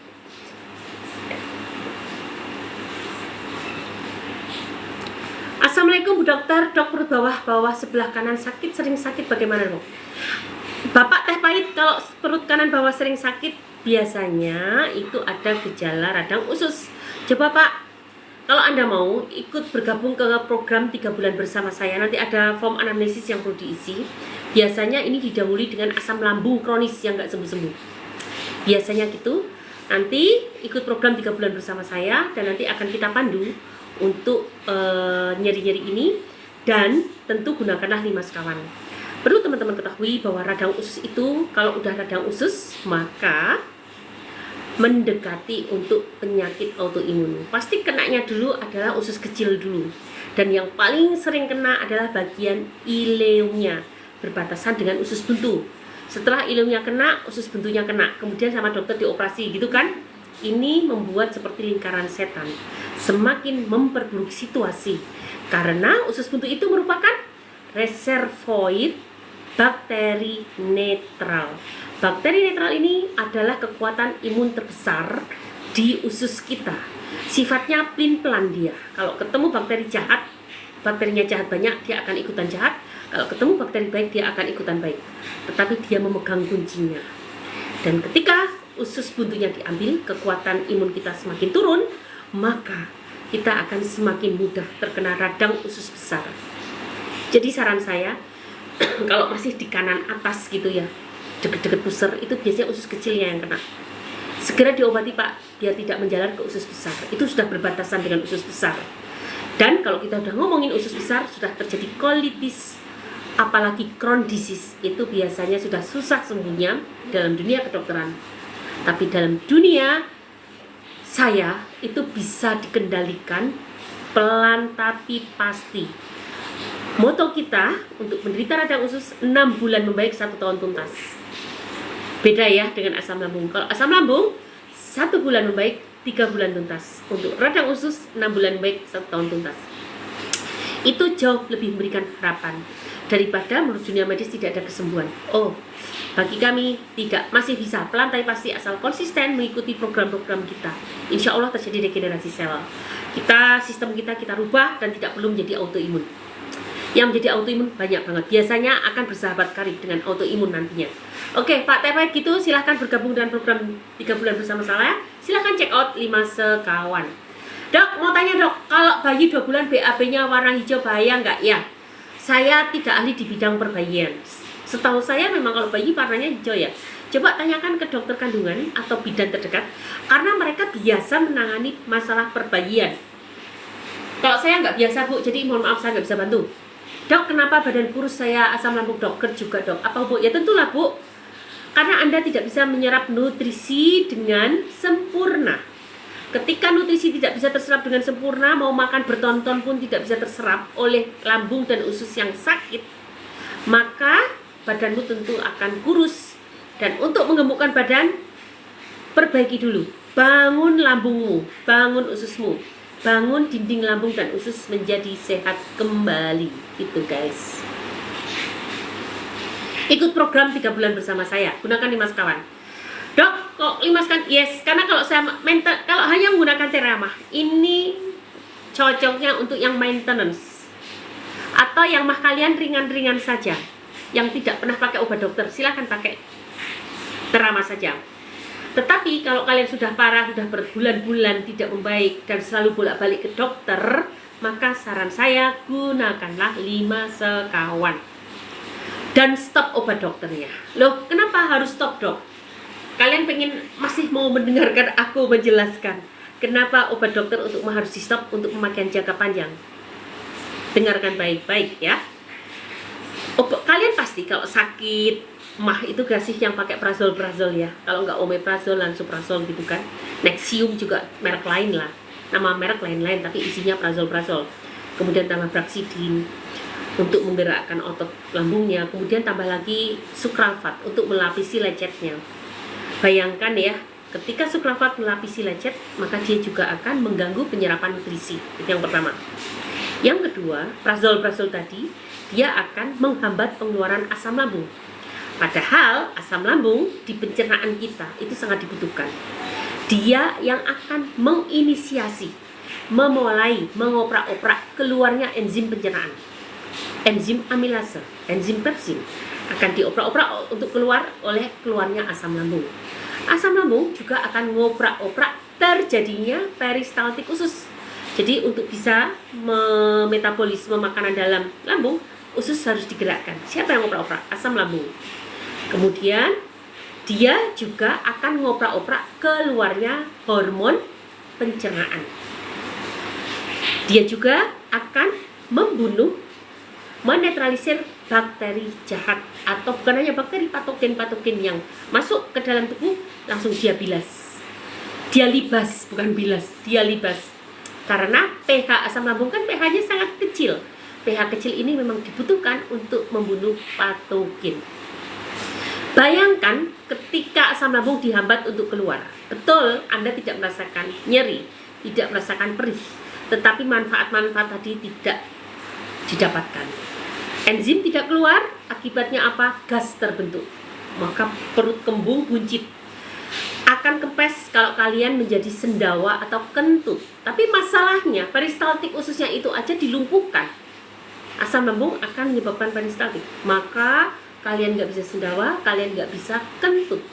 S1: Assalamualaikum Bu Dokter, dok perut bawah sebelah kanan sakit, sering sakit, bagaimana dok? Bapak teh pahit, kalau perut kanan bawah sering sakit, biasanya itu ada gejala radang usus. Coba Pak, kalau Anda mau ikut bergabung ke program 3 bulan bersama saya, nanti ada form anamnesis yang perlu diisi. Biasanya ini didahului dengan asam lambung kronis yang gak sembuh-sembuh. Biasanya gitu. Nanti ikut program 3 bulan bersama saya, dan nanti akan kita pandu untuk nyeri-nyeri ini. Dan tentu gunakanlah 5 sekawan. Perlu teman-teman ketahui bahwa radang usus itu, kalau udah radang usus, maka mendekati untuk penyakit autoimun. Pasti kenanya dulu adalah usus kecil dulu. Dan yang paling sering kena adalah bagian ileumnya, berbatasan dengan usus buntu. Setelah ileumnya kena, usus buntunya kena. Kemudian sama dokter dioperasi, gitu kan? Ini membuat seperti lingkaran setan, semakin memperburuk situasi. Karena usus buntu itu merupakan reservoir bakteri netral. Bakteri netral ini adalah kekuatan imun terbesar di usus kita. Sifatnya pelin-pelan dia. Kalau ketemu bakteri jahat, bakterinya jahat banyak, dia akan ikutan jahat. Kalau ketemu bakteri baik, dia akan ikutan baik. Tetapi dia memegang kuncinya. Dan ketika usus buntunya diambil, kekuatan imun kita semakin turun, maka kita akan semakin mudah terkena radang usus besar. Jadi saran saya, kalau masih di kanan atas gitu ya, deket-deket pusar, itu biasanya usus kecilnya yang kena. Segera diobati Pak, biar tidak menjalar ke usus besar. Itu sudah berbatasan dengan usus besar. Dan kalau kita udah ngomongin usus besar, sudah terjadi colitis, apalagi Crohn disease, itu biasanya sudah susah sembuhnya dalam dunia kedokteran. Tapi dalam dunia saya, itu bisa dikendalikan pelan tapi pasti. Moto kita untuk menderita radang usus 6 bulan membaik, 1 tahun tuntas. Beda ya dengan asam lambung. Kalau asam lambung 1 bulan membaik, 3 bulan tuntas. Untuk radang usus 6 bulan membaik, 1 tahun tuntas. Itu jauh lebih memberikan harapan. daripada menurut dunia medis tidak ada kesembuhan. Bagi kami masih bisa, pelantai pasti asal konsisten mengikuti program-program kita. Insya Allah terjadi regenerasi sel. Sistem kita rubah dan tidak perlu menjadi autoimun. Yang menjadi autoimun banyak banget. Biasanya akan bersahabat karib dengan autoimun nantinya. Oke, Pak Tepet gitu, silahkan bergabung dengan program 3 bulan bersama saya. Silahkan check out 5 sekawan. Dok, mau tanya dok, kalau bayi 2 bulan BAB-nya warna hijau bahaya nggak? Ya, saya tidak ahli di bidang perbayian. Setahu saya memang kalau bayi warnanya hijau ya. Coba tanyakan ke dokter kandungan atau bidan terdekat, karena mereka biasa menangani masalah perbayian. Kalau saya nggak biasa Bu, jadi mohon maaf saya nggak bisa bantu. Dok, kenapa badan kurus saya, asam lambung dokter juga dok? Apa Bu? Ya tentulah Bu, karena Anda tidak bisa menyerap nutrisi dengan sempurna. Ketika nutrisi tidak bisa terserap dengan sempurna, mau makan bertonton pun tidak bisa terserap oleh lambung dan usus yang sakit, maka badanmu tentu akan kurus. Dan untuk menggemukkan badan, perbaiki dulu. Bangun lambungmu, bangun ususmu, bangun dinding lambung dan usus menjadi sehat kembali. Itu guys. Ikut program 3 bulan bersama saya, gunakan 5 sekawan. Dok, kok 5 sekawan? Yes, karena kalau saya kalau hanya menggunakan Teramah, ini cocoknya untuk yang maintenance atau yang mah kalian ringan-ringan saja, yang tidak pernah pakai obat dokter, silahkan pakai Teramah saja. Tetapi kalau kalian sudah parah, sudah berbulan-bulan tidak membaik dan selalu bolak-balik ke dokter, maka saran saya gunakanlah 5 sekawan dan stop obat dokternya. Loh, kenapa harus stop dok? Kalian masih mau mendengarkan aku menjelaskan kenapa obat dokter harus di stop untuk pemakaian jangka panjang? Dengarkan baik-baik ya. Kalian pasti kalau sakit mah itu kasih yang pakai prazol ya. Kalau nggak omeprazol, lansoprazol gitu kan. Nexium juga merek lain lah. Nama merek lain-lain tapi isinya prazol. Kemudian tambah Braxidin untuk menggerakkan otot lambungnya. Kemudian tambah lagi sukralfat untuk melapisi lecetnya. Bayangkan ya, ketika sukralfat melapisi lecet, maka dia juga akan mengganggu penyerapan nutrisi. Itu yang pertama. Yang kedua, prazol tadi dia akan menghambat pengeluaran asam lambung. Padahal asam lambung di pencernaan kita itu sangat dibutuhkan. Dia yang akan menginisiasi, memulai, mengoprak-oprak keluarnya enzim pencernaan. Enzim amilase, enzim pepsin akan dioprak-oprak untuk keluarnya asam lambung. Asam lambung juga akan ngoprak-oprak terjadinya peristaltik usus. Jadi untuk bisa metabolisme makanan dalam lambung, usus harus digerakkan. Siapa yang ngoprak-oprak? Asam lambung. Kemudian dia juga akan ngoprak-oprak keluarnya hormon pencernaan. Dia juga akan menetralisir bakteri jahat, atau bukan hanya bakteri, patogen yang masuk ke dalam tubuh langsung dia libas, karena pH asam lambung kan pH-nya sangat kecil. pH kecil ini memang dibutuhkan untuk membunuh patogen. Bayangkan ketika asam lambung dihambat untuk keluar, betul Anda tidak merasakan nyeri, tidak merasakan perih, tetapi manfaat-manfaat tadi tidak didapatkan. Enzim tidak keluar, akibatnya apa? Gas terbentuk. Maka perut kembung, buncit. Akan kempes kalau kalian menjadi sendawa atau kentut. Tapi masalahnya, peristaltik ususnya itu aja dilumpuhkan. Asam lambung akan menyebabkan peristaltik. Maka kalian nggak bisa sendawa, kalian nggak bisa kentut.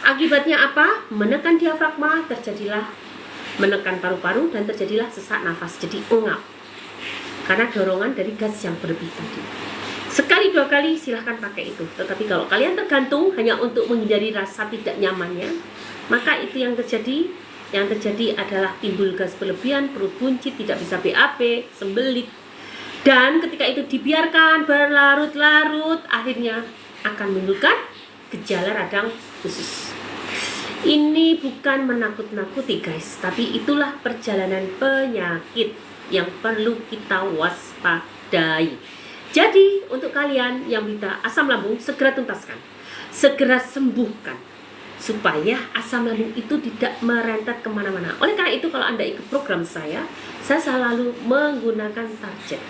S1: Akibatnya apa? Menekan diafragma, terjadilah menekan paru-paru dan terjadilah sesak nafas, jadi engap. Karena dorongan dari gas yang berlebih tadi. Sekali 2 kali silahkan pakai itu. Tetapi kalau kalian tergantung hanya untuk menghindari rasa tidak nyamannya, maka itu yang terjadi. Yang terjadi adalah timbul gas berlebihan, perut buncit, tidak bisa BAB, sembelit. Dan ketika itu dibiarkan berlarut-larut, akhirnya akan menimbulkan gejala radang usus. Ini bukan menakut-nakuti guys, tapi itulah perjalanan penyakit yang perlu kita waspadai. Jadi untuk kalian yang minta asam lambung, segera tuntaskan, segera sembuhkan, supaya asam lambung itu tidak merentet kemana-mana. Oleh karena itu kalau Anda ikut program saya selalu menggunakan target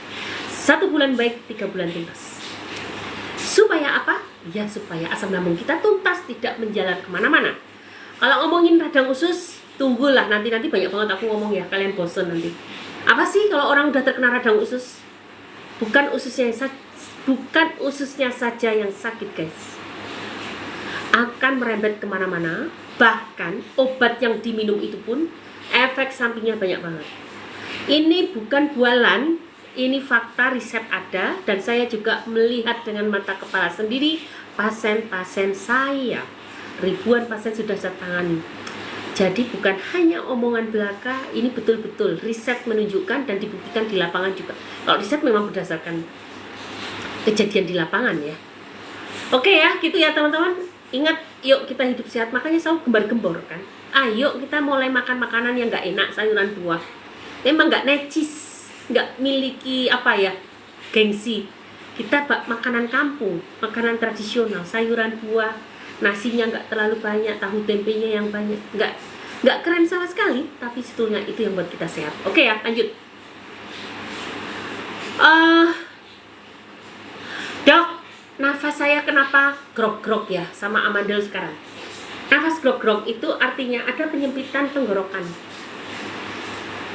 S1: 1 bulan baik, 3 bulan tuntas. Supaya apa? Ya supaya asam lambung kita tuntas, tidak menjalar kemana-mana. Kalau ngomongin radang usus, tunggulah nanti banyak banget aku ngomong ya, kalian bosen nanti. Apa sih kalau orang udah terkena radang usus? Bukan ususnya saja yang sakit, guys. Akan merembet kemana-mana. Bahkan obat yang diminum itu pun efek sampingnya banyak banget. Ini bukan bualan, ini fakta, riset ada, dan saya juga melihat dengan mata kepala sendiri pasien-pasien saya. Ribuan pasien sudah saya tangani. Jadi bukan hanya omongan belaka, ini betul-betul riset menunjukkan dan dibuktikan di lapangan juga. Kalau riset memang berdasarkan kejadian di lapangan ya. Oke ya, gitu ya teman-teman. Ingat, yuk kita hidup sehat. Makanya selalu gembar-gembor kan. Ayo kita mulai makan makanan yang gak enak, sayuran buah. Memang gak necis, gak miliki gengsi. Kita makanan kampung, makanan tradisional, sayuran buah, nasinya gak terlalu banyak, tahu tempenya yang banyak. Gak keren sama sekali, tapi sebetulnya itu yang buat kita sehat. Oke ya, lanjut. Dok, nafas saya kenapa grog-grog ya sama amandel sekarang? Nafas grog-grog itu artinya ada penyempitan tenggorokan.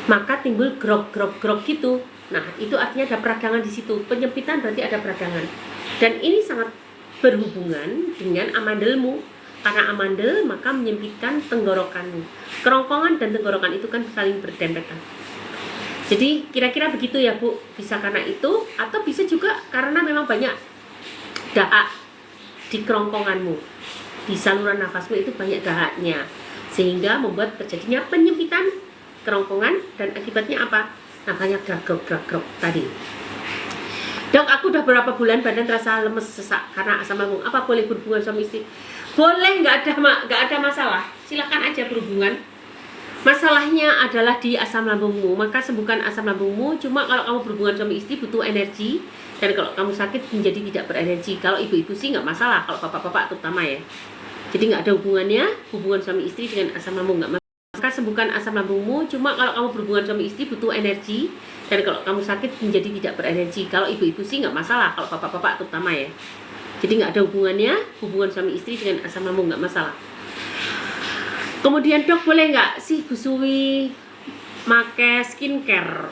S1: Maka timbul grog-grog-grog gitu. Nah, itu artinya ada peradangan di situ. Penyempitan berarti ada peradangan. Dan ini sangat berhubungan dengan amandelmu. Karena amandel maka menyempitkan tenggorokanmu. Kerongkongan dan tenggorokan itu kan saling berdempetan. Jadi kira-kira begitu ya Bu. Bisa karena itu atau bisa juga karena memang banyak dahak di kerongkonganmu, di saluran nafasmu itu banyak dahaknya, sehingga membuat terjadinya penyempitan kerongkongan dan akibatnya apa? Namanya grog-grog tadi. Dok, aku udah berapa bulan badan terasa lemes sesak karena asam lambung. Apa boleh berhubungan suami istri? Boleh, nggak ada masalah. Silakan aja berhubungan. Masalahnya adalah di asam lambungmu, maka sembuhkan asam lambungmu. Cuma kalau kamu berhubungan suami istri butuh energi, dan kalau kamu sakit menjadi tidak berenergi. Kalau ibu-ibu sih nggak masalah, kalau bapak-bapak terutama ya. Jadi nggak ada hubungan suami istri dengan asam lambung, nggak masalah. Maka sembuhkan asam lambungmu. Cuma kalau kamu berhubungan suami istri butuh energi, dan kalau kamu sakit menjadi tidak berenergi. Kalau ibu-ibu sih nggak masalah, kalau bapak-bapak terutama ya. Jadi nggak ada hubungan suami istri dengan asam lambung, nggak masalah. Kemudian dok, boleh nggak sih Bu Suwi make skincare?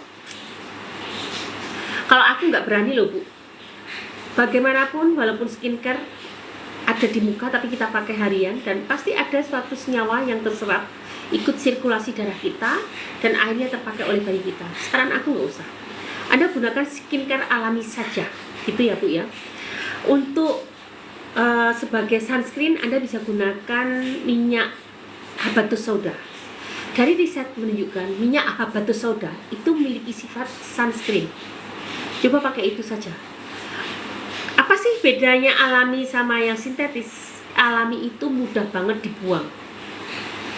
S1: Kalau aku nggak berani loh Bu. Bagaimanapun walaupun skincare ada di muka tapi kita pakai harian, dan pasti ada suatu senyawa yang terserap ikut sirkulasi darah kita dan akhirnya terpakai oleh bayi kita. Saran aku nggak usah. Anda gunakan skincare alami saja, gitu ya Bu ya. Untuk sebagai sunscreen Anda bisa gunakan minyak habatus sauda. Dari riset menunjukkan minyak habatus sauda itu memiliki sifat sunscreen. Coba pakai itu saja. Apa sih bedanya alami sama yang sintetis? Alami itu mudah banget dibuang.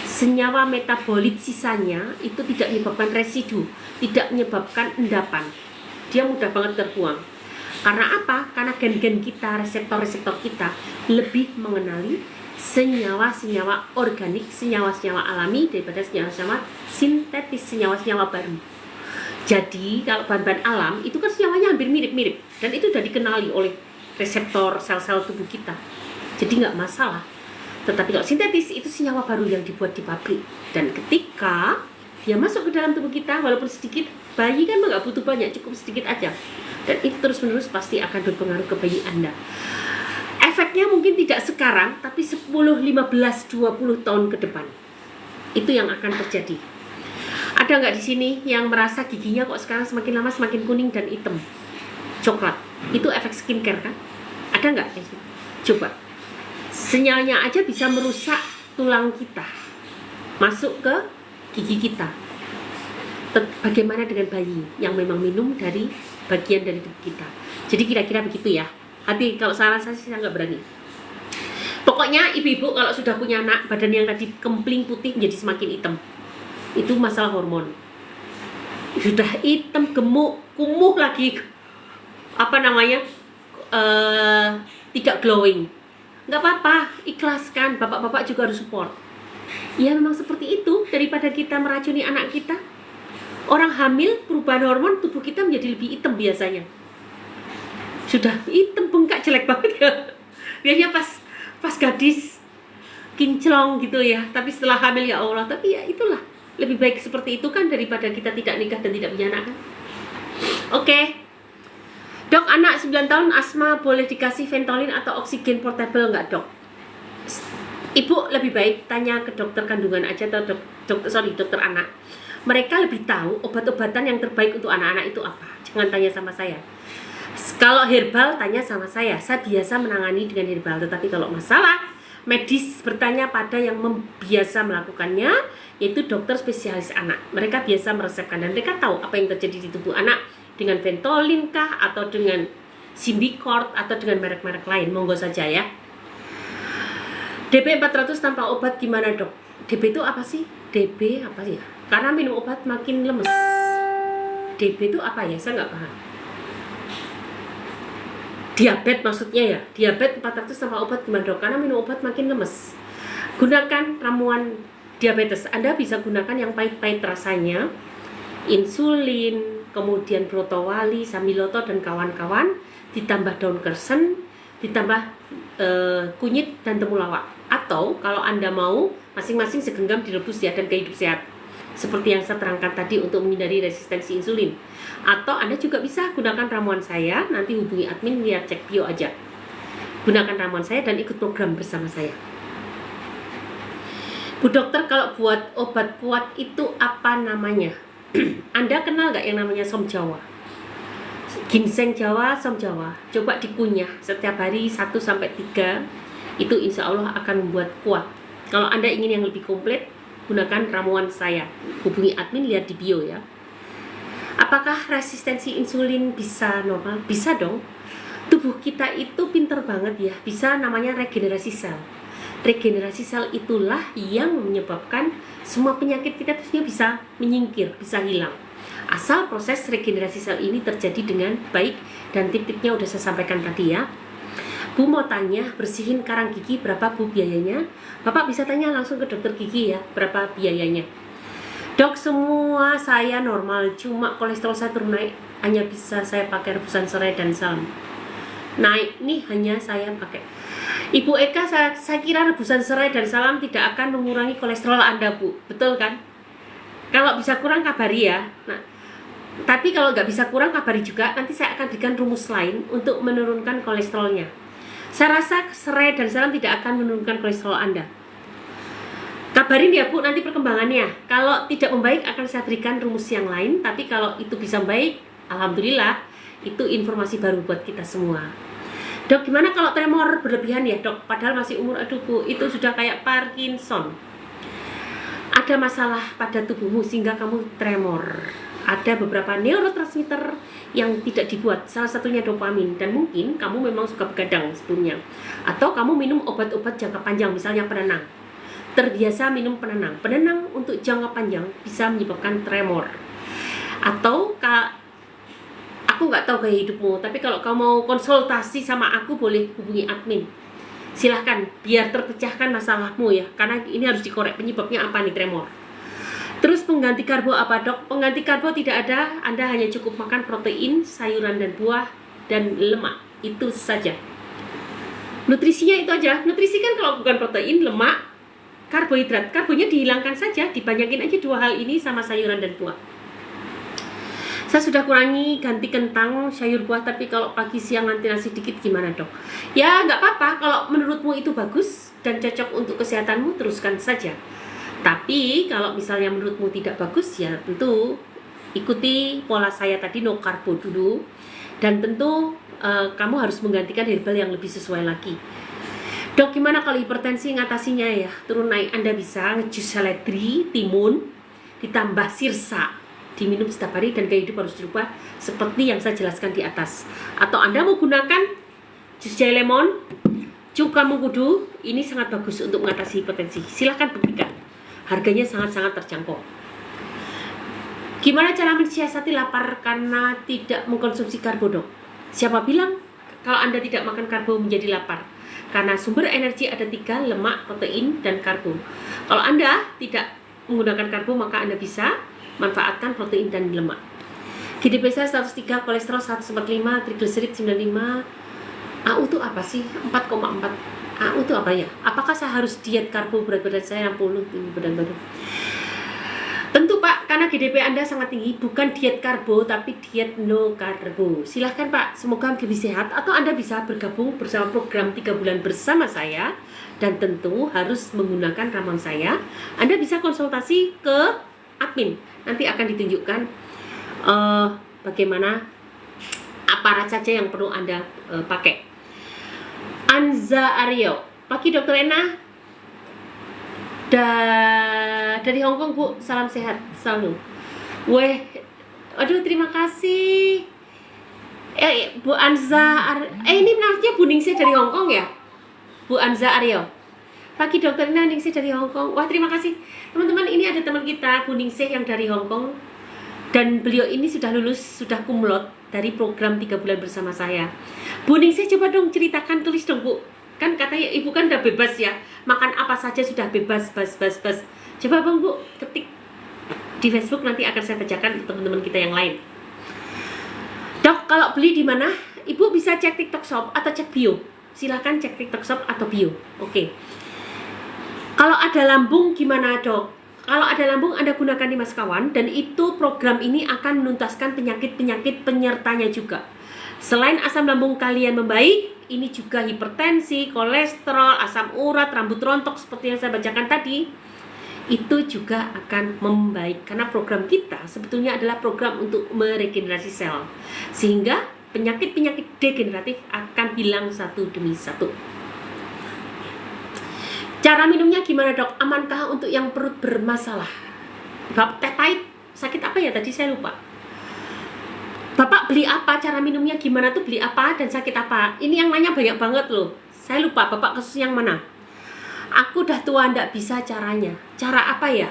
S1: Senyawa metabolit sisanya itu tidak menyebabkan residu, tidak menyebabkan endapan. Dia mudah banget terbuang. Karena apa? Karena gen-gen kita, reseptor-reseptor kita lebih mengenali senyawa-senyawa organik, senyawa-senyawa alami daripada senyawa-senyawa sintetis, senyawa-senyawa baru. Jadi kalau bahan-bahan alam itu kan senyawanya hampir mirip-mirip, dan itu sudah dikenali oleh reseptor sel-sel tubuh kita. Jadi nggak masalah. Tetapi kalau sintetis itu senyawa baru yang dibuat di pabrik, dan ketika dia masuk ke dalam tubuh kita walaupun sedikit, bayi kan nggak butuh banyak, cukup sedikit aja, dan itu terus-menerus pasti akan berpengaruh ke bayi Anda. Efeknya mungkin tidak sekarang, tapi 10, 15, 20 tahun ke depan itu yang akan terjadi. Ada nggak di sini yang merasa giginya kok sekarang semakin lama semakin kuning dan hitam, coklat? Itu efek skincare kan? Ada nggak? Coba. Sinyalnya aja bisa merusak tulang kita, masuk ke gigi kita. Bagaimana dengan bayi yang memang minum dari bagian dari tubuh kita? Jadi kira-kira begitu ya. Hati, kalau saran saya nggak berani. Pokoknya ibu-ibu kalau sudah punya anak, badan yang tadi kempling putih menjadi semakin hitam, itu masalah hormon. Sudah hitam, gemuk, kumuh lagi, tidak glowing. Nggak apa-apa, ikhlaskan. Bapak-bapak juga harus support. Ya memang seperti itu, daripada kita meracuni anak kita. Orang hamil, perubahan hormon tubuh kita menjadi lebih hitam biasanya. sudah hitam bengkak, jelek banget ya. Biasanya pas gadis kinclong gitu ya, tapi setelah hamil ya Allah. Tapi ya itulah, lebih baik seperti itu kan daripada kita tidak nikah dan tidak punya anak kan. Oke. Dok, anak 9 tahun asma, boleh dikasih Ventolin atau oksigen portable nggak, dok? Ibu lebih baik tanya ke dokter kandungan aja atau dokter anak. Mereka lebih tahu obat-obatan yang terbaik untuk anak-anak itu apa. Jangan tanya sama saya. Kalau herbal tanya sama saya biasa menangani dengan herbal. Tetapi kalau masalah medis bertanya pada yang biasa melakukannya, yaitu dokter spesialis anak. Mereka biasa meresepkan dan mereka tahu apa yang terjadi di tubuh anak dengan Ventolin kah, atau dengan Symbicort, atau dengan merek-merek lain. Monggo saja ya. DB 400 tanpa obat gimana, dok? DB itu apa sih? DB apa sih ya? Karena minum obat makin lemes. DB itu apa ya? Saya nggak paham. Diabetes maksudnya ya? Diabetes 400 tanpa obat gimana, dok? Karena minum obat makin lemes. Gunakan ramuan diabetes. Anda bisa gunakan yang pahit-pahit rasanya, insulin, kemudian brotowali, sambiloto dan kawan-kawan, ditambah daun kersen, ditambah kunyit dan temulawak. Atau kalau Anda mau, masing-masing segenggam direbus ya dan gaya hidup sehat, seperti yang saya terangkan tadi untuk menghindari resistensi insulin. Atau Anda juga bisa gunakan ramuan saya, nanti hubungi admin, lihat cek bio aja. Gunakan ramuan saya dan ikut program bersama saya. Bu dokter, kalau buat obat kuat itu apa namanya? Anda kenal nggak yang namanya som Jawa? Ginseng Jawa, som Jawa. Coba dikunyah setiap hari 1-3. Itu insya Allah akan membuat kuat. Kalau Anda ingin yang lebih komplit, gunakan ramuan saya. Hubungi admin, lihat di bio ya. Apakah resistensi insulin bisa normal? Bisa dong. Tubuh kita itu pinter banget ya. Bisa, namanya regenerasi sel. Regenerasi sel itulah yang menyebabkan semua penyakit kita itu bisa menyingkir, bisa hilang. Asal proses regenerasi sel ini terjadi dengan baik, dan tip-tipnya udah saya sampaikan tadi ya. Bu mau tanya, bersihin karang gigi berapa Bu biayanya? Bapak bisa tanya langsung ke dokter gigi ya, berapa biayanya. Dok, semua saya normal, cuma kolesterol saya turun naik, hanya bisa saya pakai rebusan serai dan salam. Naik nih hanya saya pakai. Ibu Eka, saya kira rebusan serai dan salam tidak akan mengurangi kolesterol Anda, Bu. Betul kan? Kalau bisa kurang kabari ya. Nah, tapi kalau nggak bisa kurang kabari juga, nanti saya akan berikan rumus lain untuk menurunkan kolesterolnya. Saya rasa serai dan salam tidak akan menurunkan kolesterol Anda. Kabarin ya Bu, nanti perkembangannya. Kalau tidak membaik akan saya berikan rumus yang lain, tapi kalau itu bisa baik, alhamdulillah, itu informasi baru buat kita semua. Dok, gimana kalau tremor berlebihan ya, dok? Padahal masih umur, aduh Bu, itu sudah kayak Parkinson. Ada masalah pada tubuhmu sehingga kamu tremor. Ada beberapa neurotransmitter yang tidak dibuat, salah satunya dopamin. Dan mungkin kamu memang suka begadang sebelumnya. Atau kamu minum obat-obat jangka panjang, misalnya penenang. Terbiasa minum penenang. Penenang untuk jangka panjang bisa menyebabkan tremor. Atau aku nggak tahu gaya hidupmu, tapi kalau kamu mau konsultasi sama aku boleh hubungi admin. Silahkan, biar terpecahkan masalahmu ya, karena ini harus dikorek penyebabnya apa nih tremor. Terus pengganti karbo apa, dok? Pengganti karbo tidak ada, Anda hanya cukup makan protein, sayuran dan buah, dan lemak. Itu saja. Nutrisinya itu aja. Nutrisi kan kalau bukan protein, lemak, karbohidrat. Karbonya dihilangkan saja, dibanyakin aja 2 hal ini sama sayuran dan buah. Saya sudah kurangi ganti kentang, sayur buah, tapi kalau pagi siang nanti nasi dikit gimana, dok? Ya nggak apa-apa, kalau menurutmu itu bagus dan cocok untuk kesehatanmu, teruskan saja. Tapi kalau misalnya menurutmu tidak bagus, ya tentu ikuti pola saya tadi, no karbo dulu. Dan tentu kamu harus menggantikan herbal yang lebih sesuai lagi. Dok, gimana kalau hipertensi ngatasinya ya? Turun naik, Anda bisa jus seledri, timun, ditambah sirsa. Diminum setiap hari dan gaya hidup harus dirubah seperti yang saya jelaskan di atas. Atau Anda mau gunakan jus jahe lemon, cuka mengkudu, ini sangat bagus untuk mengatasi hipertensi. Silahkan buktikan, harganya sangat-sangat terjangkau. Gimana cara mensiasati lapar karena tidak mengkonsumsi karbo, dok? Siapa bilang kalau Anda tidak makan karbo menjadi lapar? Karena sumber energi ada 3, lemak, protein, dan karbo. Kalau Anda tidak menggunakan karbo, maka Anda bisa manfaatkan protein dan lemak. GDP saya 103, kolesterol 145, trigliserid 95. AU itu apa sih? 4,4. AU itu apa ya? Apakah saya harus diet karbo, berat badan saya 60, tinggi badan badan? Tentu Pak, karena GDP Anda sangat tinggi, bukan diet karbo tapi diet no karbo. Silahkan Pak, semoga lebih sehat, atau Anda bisa bergabung bersama program 3 bulan bersama saya, dan tentu harus menggunakan ramuan saya. Anda bisa konsultasi ke admin, nanti akan ditunjukkan bagaimana aparat saja yang perlu Anda pakai. Anza Aryo, pagi Dokter Ena. Dari Hongkong Bu, salam sehat selalu. Weh, aduh terima kasih. Bu Anza ini namanya Bu Ningsih dari Hongkong ya? Bu Anza Aryo. Pagi Dokter Ena, Ningsih dari Hongkong. Wah terima kasih teman-teman, ini ada teman kita Bu Ningsih yang dari Hongkong. Dan beliau ini sudah lulus, sudah kumlot dari program 3 bulan bersama saya. Bu Ningsih coba dong ceritakan, tulis dong Bu. Kan katanya Ibu kan udah bebas ya, makan apa saja sudah bebas, bas. Coba Bang Bu, ketik di Facebook, nanti akan saya bacakan untuk teman-teman kita yang lain. Dok, kalau beli di mana? Ibu bisa cek TikTok Shop atau cek bio. Silahkan cek TikTok Shop atau bio. Oke. Kalau ada lambung gimana Dok? Kalau ada lambung Anda gunakan Dimas Kawan, dan itu program ini akan menuntaskan penyakit-penyakit penyertanya juga. Selain asam lambung kalian membaik, ini juga hipertensi, kolesterol, asam urat, rambut rontok seperti yang saya bacakan tadi, itu juga akan membaik. Karena program kita sebetulnya adalah program untuk meregenerasi sel, sehingga penyakit-penyakit degeneratif akan hilang satu demi satu. Cara minumnya gimana Dok? Amankah untuk yang perut bermasalah? Teh pahit, sakit apa ya tadi saya lupa. Bapak beli apa? Cara minumnya gimana tuh, beli apa dan sakit apa? Ini yang nanya banyak banget loh. Saya lupa Bapak kasus yang mana. Aku udah tua ndak bisa caranya. Cara apa ya?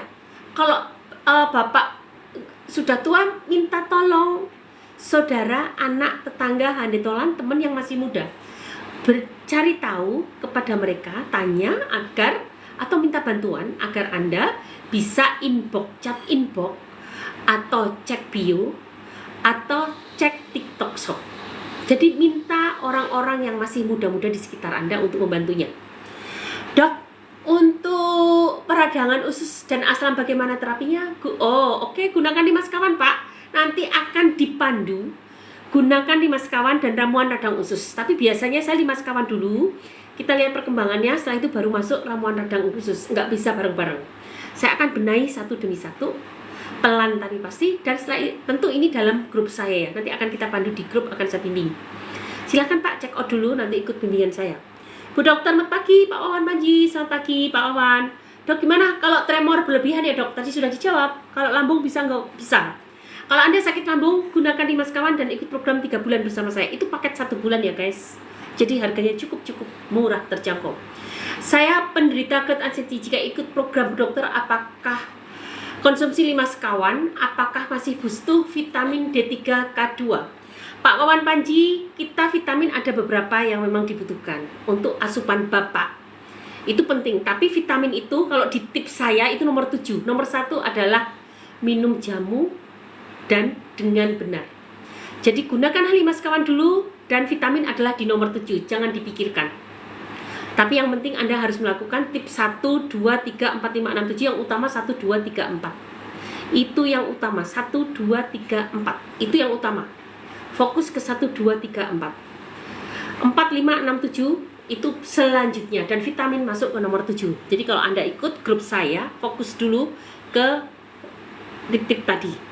S1: Kalau Bapak sudah tua, minta tolong saudara, anak, tetangga, handetolan, teman yang masih muda. Cari tahu kepada mereka, tanya agar, atau minta bantuan agar Anda bisa chat inbox atau cek bio atau cek TikTok Shop. Jadi minta orang-orang yang masih muda-muda di sekitar Anda untuk membantunya. Dok, untuk peradangan usus dan asam bagaimana terapinya? Oke, gunakan Dimas Kawan Pak. Nanti akan dipandu. Gunakan Dimas Kawan dan ramuan radang usus. Tapi biasanya saya Dimas Kawan dulu, kita lihat perkembangannya, setelah itu baru masuk ramuan radang usus. Nggak bisa bareng-bareng. Saya akan benahi satu demi satu, pelan tapi pasti. Dan setelah tentu ini dalam grup saya ya. Nanti akan kita pandu di grup, akan saya bimbing. Silakan Pak, check out dulu, nanti ikut bimbingan saya. Bu Dokter, selamat pagi Pak Wawan Panji. Selamat pagi Pak Wawan. Dok, gimana kalau tremor berlebihan ya Dok? Tadi sudah dijawab. Kalau lambung bisa nggak? Bisa. Kalau Anda sakit lambung, gunakan Dimas Kawan dan ikut program 3 bulan bersama saya. Itu paket 1 bulan ya guys. Jadi harganya cukup murah, terjangkau. Saya penderita GERD anxiety. Jika ikut program dokter, apakah konsumsi Dimas Kawan, apakah masih butuh vitamin D3 K2? Pak Wawan Panji, kita vitamin ada beberapa yang memang dibutuhkan untuk asupan Bapak. Itu penting, tapi vitamin itu kalau di tips saya itu nomor 7. Nomor 1 adalah minum jamu dan dengan benar. Jadi gunakan Dimas Kawan dulu, dan vitamin adalah di nomor 7, jangan dipikirkan. Tapi yang penting Anda harus melakukan tips 1, 2, 3, 4, 5, 6, 7. Yang utama 1, 2, 3, 4. Itu yang utama, 1, 2, 3, 4. Itu yang utama. Fokus ke 1, 2, 3, 4. 4, 5, 6, 7 itu selanjutnya, dan vitamin masuk ke nomor 7. Jadi kalau Anda ikut grup saya, fokus dulu ke tip-tip tadi.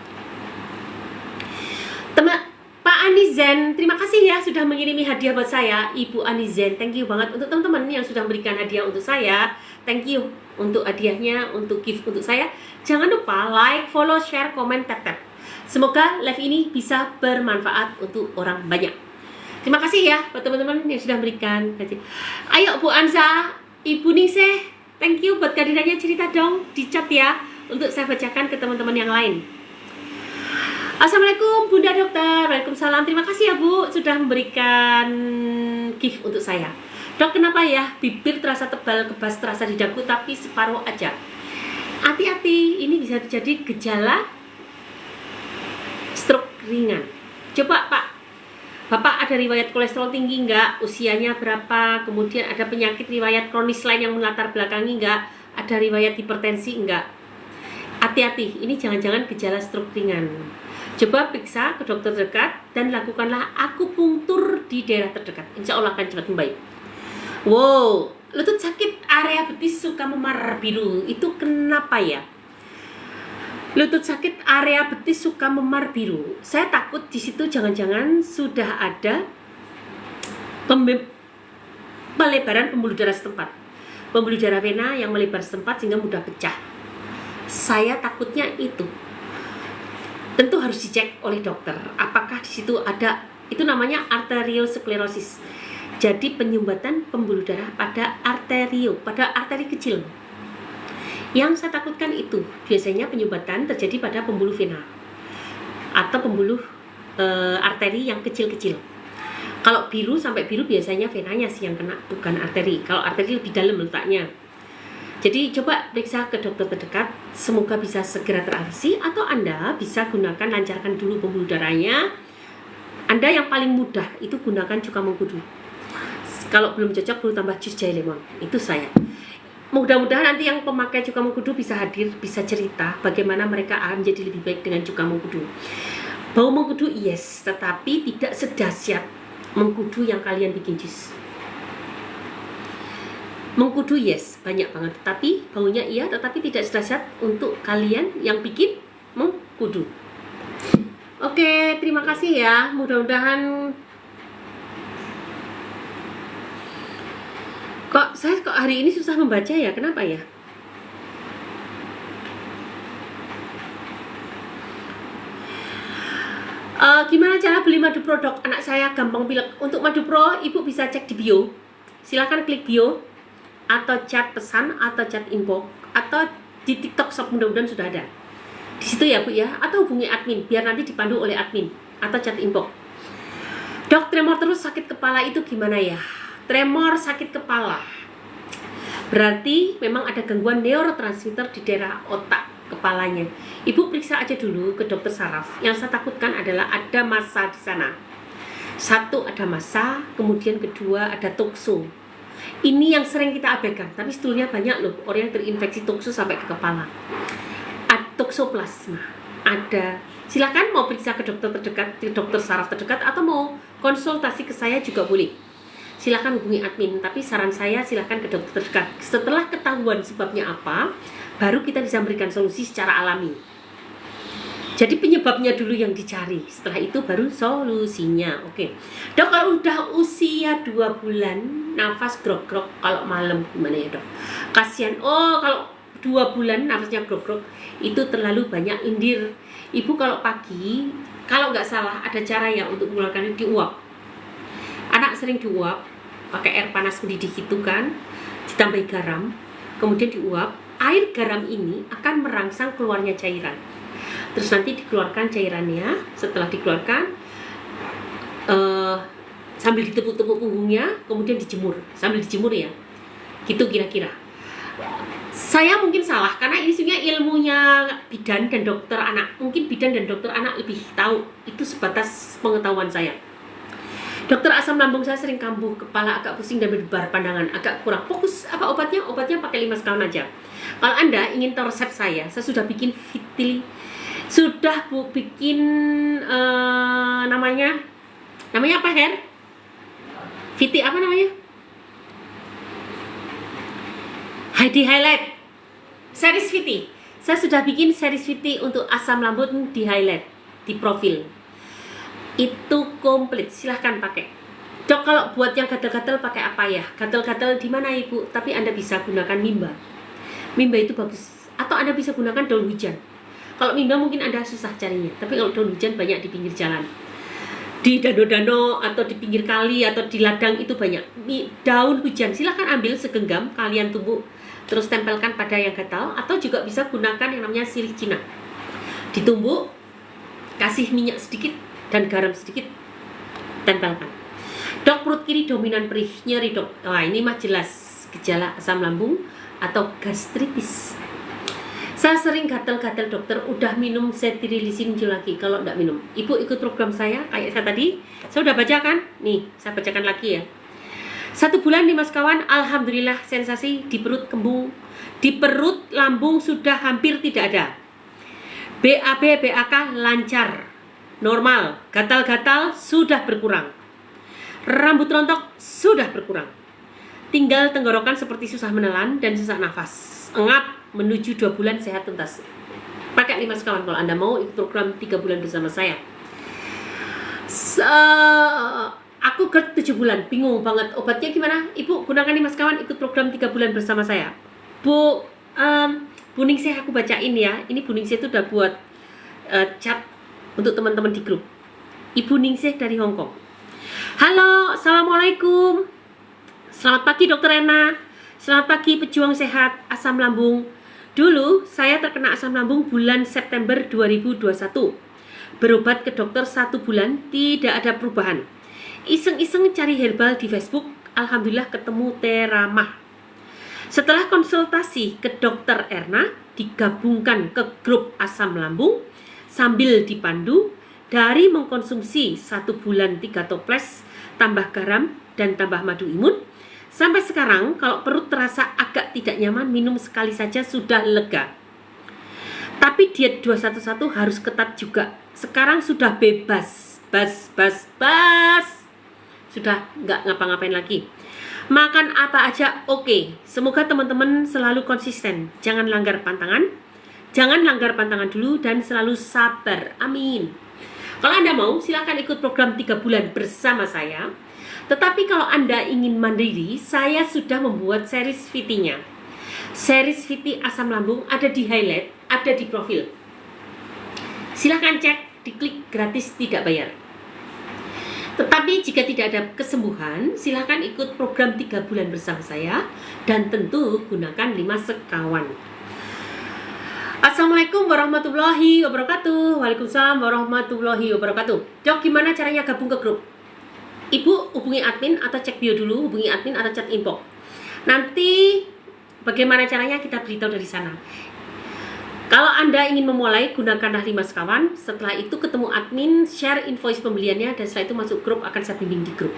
S1: Pak Anizen, terima kasih ya sudah mengirimi hadiah buat saya, Ibu Anizen. Thank you banget untuk teman-teman yang sudah memberikan hadiah untuk saya. Thank you untuk hadiahnya, untuk gift untuk saya. Jangan lupa like, follow, share, komen, tap. Semoga live ini bisa bermanfaat untuk orang banyak. Terima kasih ya buat teman-teman yang sudah memberikan. Ayo Bu Anza, Ibu Ningsih, thank you buat kehadirannya. Cerita dong di chat ya, untuk saya bacakan ke teman-teman yang lain. Assalamualaikum Bunda Dokter. Waalaikumsalam. Terima kasih ya Bu sudah memberikan gift untuk saya. Dok, kenapa ya bibir terasa tebal, kebas terasa di dagu tapi separuh aja? Hati-hati, ini bisa jadi gejala stroke ringan. Coba Pak, Bapak ada riwayat kolesterol tinggi enggak? Usianya berapa? Kemudian ada penyakit riwayat kronis lain yang melatar belakangi enggak? Ada riwayat hipertensi enggak? Hati-hati, ini jangan-jangan gejala stroke ringan. Coba periksa ke dokter terdekat dan lakukanlah akupunktur di daerah terdekat. Insya Allah akan cepat membaik. Wow, lutut sakit area betis suka memar biru. Itu kenapa ya? Lutut sakit area betis suka memar biru. Saya takut di situ jangan-jangan sudah ada pelebaran pembuluh darah setempat. Pembuluh darah vena yang melebar setempat sehingga mudah pecah. Saya takutnya itu. Tentu harus dicek oleh dokter apakah di situ ada, itu namanya arteriosklerosis. Jadi penyumbatan pembuluh darah pada arteri kecil. Yang saya takutkan itu biasanya penyumbatan terjadi pada pembuluh vena atau pembuluh arteri yang kecil-kecil. Kalau biru sampai biru biasanya venanya sih yang kena, bukan arteri. Kalau arteri lebih dalam letaknya. Jadi coba periksa ke dokter terdekat, semoga bisa segera teratasi, atau Anda bisa gunakan, lancarkan dulu pembuluh darahnya. Anda yang paling mudah itu gunakan cuka mengkudu. Kalau belum cocok perlu tambah jus jahe lemon. Itu saya. Mudah-mudahan nanti yang pemakai cuka mengkudu bisa hadir, bisa cerita bagaimana mereka akan menjadi lebih baik dengan cuka mengkudu. Bau mengkudu yes, tetapi tidak sedahsyat mengkudu yang kalian bikin jus. Mengkudu yes, banyak banget, tapi baunya iya, tetapi tidak sedahsyat untuk kalian yang bikin mengkudu. Oke, terima kasih ya. Mudah-mudahan saya hari ini susah membaca ya, kenapa ya? Gimana cara beli madu pro dok? Anak saya gampang pilek. Untuk madu pro, ibu bisa cek di bio. Silahkan klik bio, atau chat pesan, atau chat inbox, atau di TikTok Shop, mudah-mudahan sudah ada. Di situ ya Bu ya, atau hubungi admin biar nanti dipandu oleh admin, atau chat inbox. Dok, tremor terus sakit kepala itu gimana ya? Tremor sakit kepala berarti memang ada gangguan neurotransmitter di daerah otak kepalanya. Ibu periksa aja dulu ke dokter saraf. Yang saya takutkan adalah ada massa di sana. Satu, ada massa, kemudian kedua ada toxo. Ini yang sering kita abaikan, tapi sebetulnya banyak loh orang yang terinfeksi toxo sampai ke kepala. Toxoplasma ada. Silakan mau periksa ke dokter terdekat, ke dokter saraf terdekat, atau mau konsultasi ke saya juga boleh. Silakan hubungi admin, tapi saran saya silakan ke dokter terdekat. Setelah ketahuan sebabnya apa, baru kita bisa memberikan solusi secara alami. Jadi penyebabnya dulu yang dicari, setelah itu baru solusinya. Oke. Dok, kalau udah usia 2 bulan, nafas grog-grog kalau malam gimana ya dok? Kasihan. Oh, kalau 2 bulan nafasnya grog-grog, itu terlalu banyak lendir. Ibu kalau pagi, kalau nggak salah ada cara ya untuk mengeluarkan itu, diuap. Anak sering diuap pakai air panas mendidih gitu kan, ditambah garam, kemudian diuap. Air garam ini akan merangsang keluarnya cairan. Terus nanti dikeluarkan cairannya. Setelah dikeluarkan, sambil ditepuk-tepuk punggungnya, kemudian dijemur. Sambil dijemur ya, gitu kira-kira. Saya mungkin salah karena isunya ilmunya bidan dan dokter anak. Mungkin bidan dan dokter anak lebih tahu. Itu sebatas pengetahuan saya. Dokter, asam lambung saya sering kambuh, kepala agak pusing dan berdebar, pandangan agak kurang fokus. Apa obatnya? Obatnya pakai 5 sekawan aja. Kalau Anda ingin tahu resep saya sudah bikin bikin namanya apa Her? Viti apa namanya? Di highlight series Viti. Saya sudah bikin series Viti untuk asam lambung di highlight di profil. Itu komplit, silahkan pakai. Dok, kalau buat yang gatal-gatal pakai apa ya? Gatal-gatal di mana Ibu? Tapi Anda bisa gunakan mimba. Mimba itu bagus. Atau Anda bisa gunakan daun hujan. Kalau mimba mungkin Anda susah carinya, tapi kalau daun hujan banyak di pinggir jalan. Di danau-danau atau di pinggir kali atau di ladang itu banyak. Daun hujan silahkan ambil segenggam, kalian tumbuk, terus tempelkan pada yang gatal, atau juga bisa gunakan yang namanya sirih Cina. Ditumbuk, kasih minyak sedikit dan garam sedikit, tempelkan. Dok, perut kiri dominan perih, nyeri dok. Wah, ini mah jelas gejala asam lambung atau gastritis. Saya sering gatal-gatal dokter, udah minum cetirizine lagi kalau enggak minum. Ibu ikut program saya, kayak saya tadi, saya udah baca kan? Nih, saya bacakan lagi ya. 1 bulan nih mas kawan, alhamdulillah sensasi di perut kembung, di perut lambung sudah hampir tidak ada. BAB, BAK lancar, normal, gatal-gatal sudah berkurang. Rambut rontok sudah berkurang. Tinggal tenggorokan seperti susah menelan dan sesak nafas. Engap menuju 2 bulan sehat tuntas. Pakai 5 kawan kalau Anda mau ikut program 3 bulan bersama saya. Aku GERD 7 bulan, bingung banget obatnya gimana? Ibu gunakan 5 kawan ikut program 3 bulan bersama saya. Bu Buningsih aku bacain ya. Ini Buningsih itu udah buat chat untuk teman-teman di grup. Ibu Ningsih dari Hong Kong. Halo, assalamualaikum. Selamat pagi dokter Ena. Selamat pagi pejuang sehat asam lambung. Dulu saya terkena asam lambung bulan September 2021. Berobat ke dokter 1 bulan tidak ada perubahan. Iseng-iseng cari herbal di Facebook, alhamdulillah ketemu Teramah. Setelah konsultasi ke dokter Erna, digabungkan ke grup asam lambung sambil dipandu dari mengkonsumsi 1 bulan 3 toples tambah garam dan tambah madu imun. Sampai sekarang kalau perut terasa agak tidak nyaman, minum sekali saja sudah lega. Tapi diet 211 harus ketat juga. Sekarang sudah bebas, sudah nggak ngapa-ngapain lagi. Makan apa aja oke. Semoga teman-teman selalu konsisten. Jangan langgar pantangan. Jangan langgar pantangan dulu dan selalu sabar. Amin. Kalau Anda mau, silakan ikut program 3 bulan bersama saya. Tetapi kalau Anda ingin mandiri, saya sudah membuat series VT-nya. Series VT asam lambung ada di highlight, ada di profil. Silahkan cek, diklik gratis tidak bayar. Tetapi jika tidak ada kesembuhan, silahkan ikut program 3 bulan bersama saya. Dan tentu gunakan 5 sekawan. Assalamualaikum warahmatullahi wabarakatuh. Waalaikumsalam warahmatullahi wabarakatuh. Dok, gimana caranya gabung ke grup? Ibu hubungi admin atau cek bio dulu, hubungi admin atau chat inbox. Nanti bagaimana caranya kita beritahu dari sana. Kalau Anda ingin memulai, gunakanlah 5 sekawan. Setelah itu ketemu admin, share invoice pembeliannya, dan setelah itu masuk grup, akan saya bimbing di grup.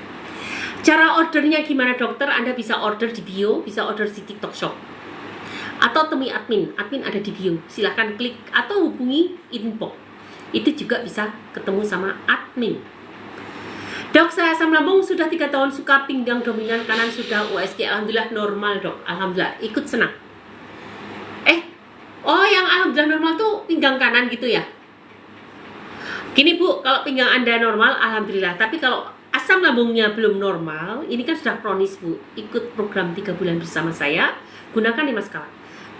S1: Cara ordernya gimana dokter? Anda bisa order di bio, bisa order di TikTok Shop. Atau temui admin, admin ada di bio. Silahkan klik atau hubungi inbox. Itu juga bisa ketemu sama admin. Dok, saya asam lambung sudah 3 tahun, suka pinggang dominan kanan sudah USG. Alhamdulillah normal dok, alhamdulillah, ikut senang. Oh yang alhamdulillah normal tuh pinggang kanan gitu ya. Gini bu, kalau pinggang Anda normal alhamdulillah. Tapi kalau asam lambungnya belum normal, ini kan sudah kronis bu. Ikut program 3 bulan bersama saya, gunakan 5 sekawan.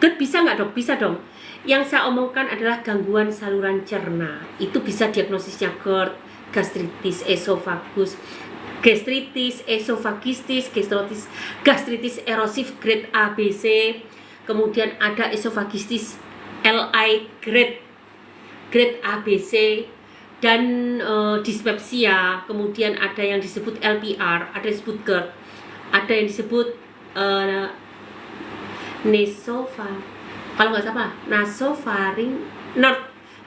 S1: GERD bisa nggak dok? Bisa dong. Yang saya omongkan adalah gangguan saluran cerna. Itu bisa diagnosisnya GERD, gastritis esofagus, gastritis esofagistis, gastritis erosif grade ABC, kemudian ada esofagistis LI grade ABC, dan dispepsia, kemudian ada yang disebut LPR, ada yang disebut GERD, ada yang disebut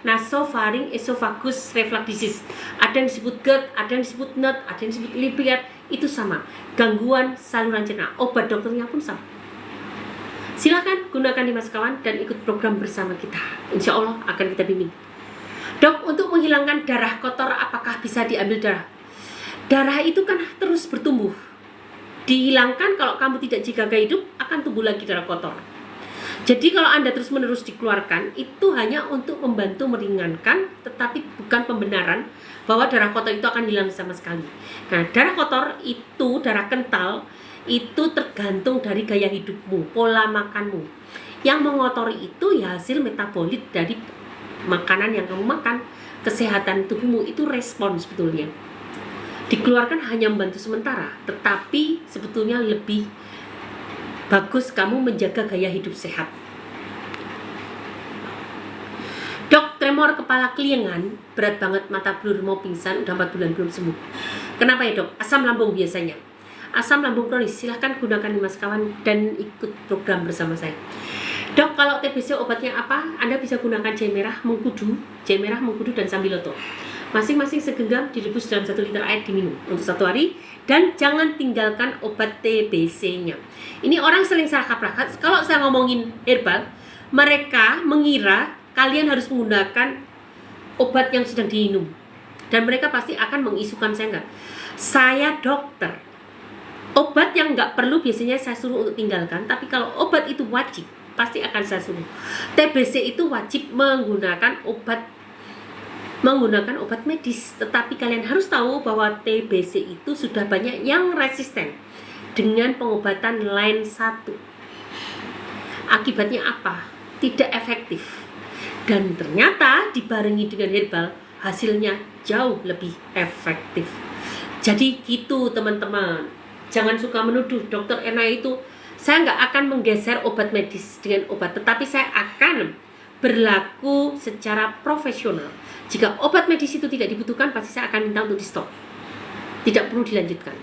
S1: nasofaring esophagus reflux disease. Ada yang disebut GERD, ada yang disebut NET, ada yang disebut LPR. Itu sama, gangguan saluran cerna. Obat dokternya pun sama. Silakan gunakan 5 sekawan dan ikut program bersama kita. Insya Allah akan kita bimbing. Dok, untuk menghilangkan darah kotor, apakah bisa diambil darah? Darah itu kan terus bertumbuh. Dihilangkan kalau kamu tidak jaga hidup, akan tumbuh lagi darah kotor. Jadi kalau Anda terus-menerus dikeluarkan, itu hanya untuk membantu meringankan, tetapi bukan pembenaran bahwa darah kotor itu akan hilang sama sekali. Nah, darah kotor itu, darah kental, itu tergantung dari gaya hidupmu, pola makanmu. Yang mengotori itu ya hasil metabolit dari makanan yang kamu makan. Kesehatan tubuhmu itu respon sebetulnya. Dikeluarkan hanya membantu sementara, tetapi sebetulnya lebih bagus kamu menjaga gaya hidup sehat. Dok, tremor kepala keliengan, berat banget, mata blur, mau pingsan, udah 4 bulan belum sembuh. Kenapa ya dok? Asam lambung biasanya. Asam lambung kronis, silahkan gunakan 5 sekawan dan ikut program bersama saya. Dok, kalau TBC obatnya apa? Anda bisa gunakan jahe merah, mengkudu, dan sambiloto. Masing-masing segenggam direbus dalam 1 liter air diminum untuk 1 hari, dan jangan tinggalkan obat TBC-nya. Ini orang sering salah kaprah. Kalau saya ngomongin herbal, mereka mengira kalian harus menggunakan obat yang sedang diminum, dan mereka pasti akan mengisukan saya enggak. Saya dokter. Obat yang nggak perlu biasanya saya suruh untuk tinggalkan, tapi kalau obat itu wajib, pasti akan saya suruh. TBC itu wajib menggunakan obat medis, tetapi kalian harus tahu bahwa TBC itu sudah banyak yang resisten dengan pengobatan lain satu. Akibatnya apa? Tidak efektif. Dan ternyata dibarengi dengan herbal, hasilnya jauh lebih efektif. Jadi gitu teman-teman. Jangan suka menuduh dokter Ena itu. Saya nggak akan menggeser obat medis dengan obat, tetapi saya akan berlaku secara profesional. Jika obat medis itu tidak dibutuhkan, pasti saya akan minta untuk di stop. Tidak perlu dilanjutkan.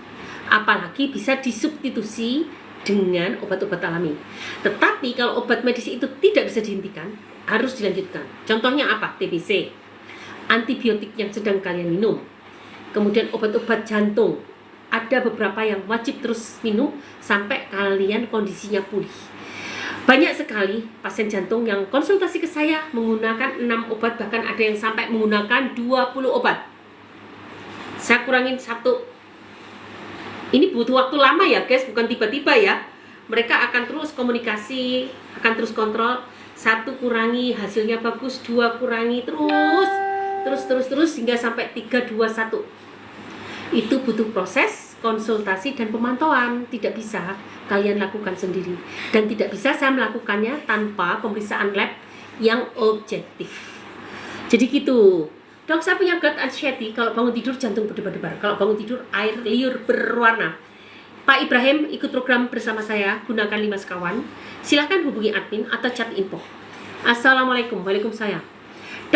S1: Apalagi bisa disubstitusi dengan obat-obat alami. Tetapi kalau obat medis itu tidak bisa dihentikan, harus dilanjutkan. Contohnya apa? TBC, antibiotik yang sedang kalian minum, kemudian obat-obat jantung. Ada beberapa yang wajib terus minum sampai kalian kondisinya pulih. Banyak sekali pasien jantung yang konsultasi ke saya menggunakan 6 obat, bahkan ada yang sampai menggunakan 20 obat. Saya kurangin 1. Ini butuh waktu lama ya guys, bukan tiba-tiba ya. Mereka akan terus komunikasi, akan terus kontrol. 1 kurangi, hasilnya bagus. 2 kurangi, terus hingga sampai 3, 2, 1. Itu butuh proses konsultasi dan pemantauan. Tidak bisa kalian lakukan sendiri, dan tidak bisa saya melakukannya tanpa pemeriksaan lab yang objektif. Jadi gitu. Dok, saya punya gut anxiety. Kalau bangun tidur jantung berdebar-debar, kalau bangun tidur air liur berwarna. Pak Ibrahim ikut program bersama saya, gunakan 5 sekawan. Silahkan hubungi admin atau chat info. Assalamualaikum. Waalaikumsalam.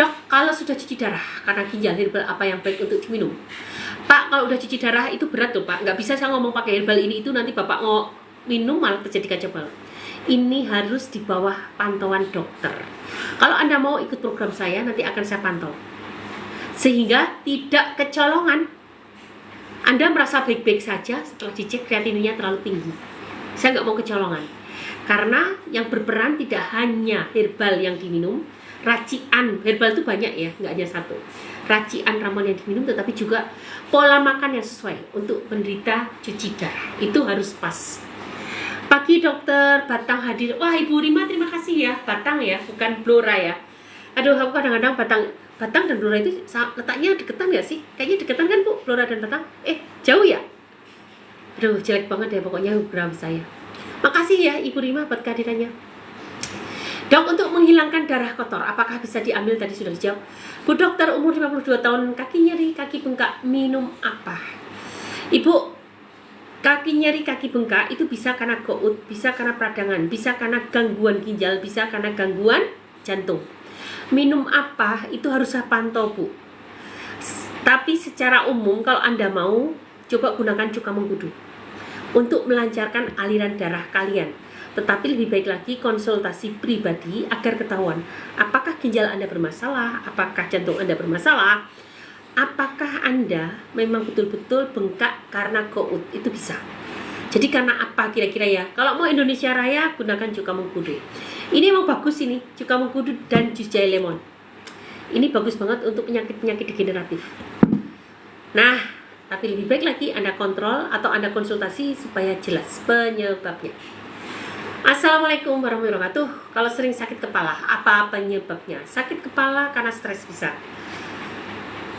S1: Dok, kalau sudah cuci darah karena ginjal, herbal apa yang baik untuk diminum? Pak, kalau udah cuci darah itu berat tuh Pak. Nggak bisa saya ngomong pakai herbal ini itu, nanti Bapak minum malah terjadi kacau balau. Ini harus di bawah pantauan dokter. Kalau Anda mau ikut program saya, nanti akan saya pantau, sehingga tidak kecolongan. Anda merasa baik-baik saja setelah dicek kreatininnya terlalu tinggi. Saya nggak mau kecolongan. Karena yang berperan tidak hanya herbal yang diminum, racian herbal itu banyak ya, nggak hanya 1. Racian ramuan yang diminum, tetapi juga pola makan yang sesuai untuk penderita cuci darah. Itu harus pas. Pagi dokter, Batang hadir. Wah, Ibu Rima terima kasih ya. Batang ya, bukan Blora ya. Aduh, aku kadang-kadang Batang dan Blora itu letaknya deketan nggak sih? Kayaknya deketan kan Bu, Blora dan Batang. Jauh ya? Aduh, jelek banget ya pokoknya program saya. Makasih ya Ibu Rima buat kehadirannya. Dok, untuk menghilangkan darah kotor, apakah bisa diambil? Tadi sudah dijawab. Bu dokter, umur 52 tahun, kaki nyeri, kaki bengkak, minum apa? Ibu, kaki nyeri, kaki bengkak itu bisa karena gout, bisa karena peradangan, bisa karena gangguan ginjal, bisa karena gangguan jantung. Minum apa? Itu harus saya pantau Bu. Tapi secara umum kalau Anda mau, coba gunakan cuka mengkudu untuk melancarkan aliran darah kalian. Tetapi lebih baik lagi konsultasi pribadi agar ketahuan apakah ginjal Anda bermasalah, apakah jantung Anda bermasalah, apakah Anda memang betul-betul bengkak karena gout. Itu bisa. Jadi karena apa kira-kira ya? Kalau mau Indonesia Raya, gunakan cuka mengkudu. Ini emang bagus ini, cuka mengkudu dan jus jahe lemon. Ini bagus banget untuk penyakit-penyakit degeneratif. Nah, tapi lebih baik lagi Anda kontrol atau Anda konsultasi supaya jelas penyebabnya. Assalamualaikum warahmatullahi wabarakatuh. Kalau sering sakit kepala, apa penyebabnya? Sakit kepala karena stres bisa.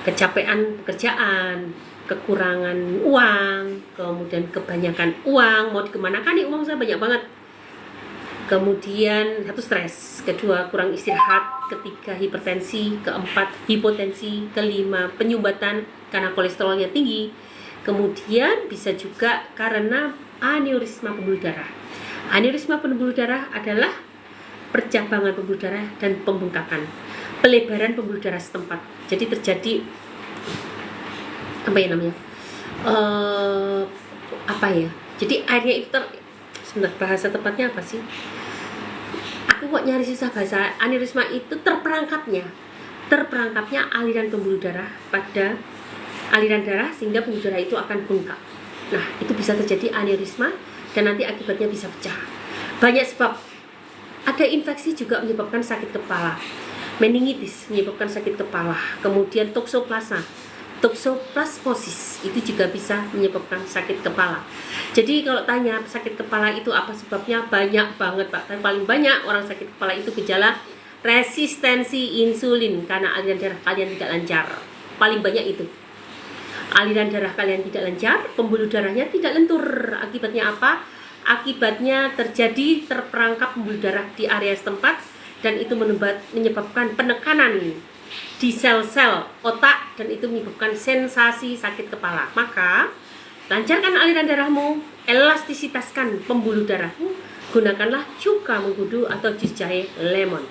S1: Kecapean pekerjaan, kekurangan uang, kemudian kebanyakan uang. Mau dikemanakan nih uang saya banyak banget. Kemudian 1 stres, kedua kurang istirahat, ketiga hipertensi, keempat hipotensi, kelima penyumbatan karena kolesterolnya tinggi. Kemudian bisa juga karena aneurisma pembuluh darah. Aneurisma pembuluh darah adalah percabangan pembuluh darah dan pembengkakan, pelebaran pembuluh darah setempat. Jadi terjadi jadi airnya itu sebentar, bahasa tepatnya apa sih? aku kok nyari susah bahasa. Aneurisma itu terperangkapnya aliran pembuluh darah pada aliran darah sehingga pembuluh darah itu akan bengkak. Nah, itu bisa terjadi aneurisma dan nanti akibatnya bisa pecah. Banyak sebab. Ada infeksi juga menyebabkan sakit kepala. Meningitis menyebabkan sakit kepala. Kemudian toksoplasmosis itu juga bisa menyebabkan sakit kepala. Jadi kalau tanya sakit kepala itu apa sebabnya, banyak banget Pak. Tapi paling banyak orang sakit kepala itu gejala resistensi insulin karena aliran darah kalian tidak lancar. Paling banyak itu. Aliran darah kalian tidak lancar, pembuluh darahnya tidak lentur. Akibatnya apa? Akibatnya terjadi terperangkap pembuluh darah di area setempat dan itu menyebabkan penekanan di sel-sel otak dan itu menyebabkan sensasi sakit kepala. Maka lancarkan aliran darahmu, elastisitaskan pembuluh darahmu, gunakanlah cuka mengkudu atau jus jahe lemon.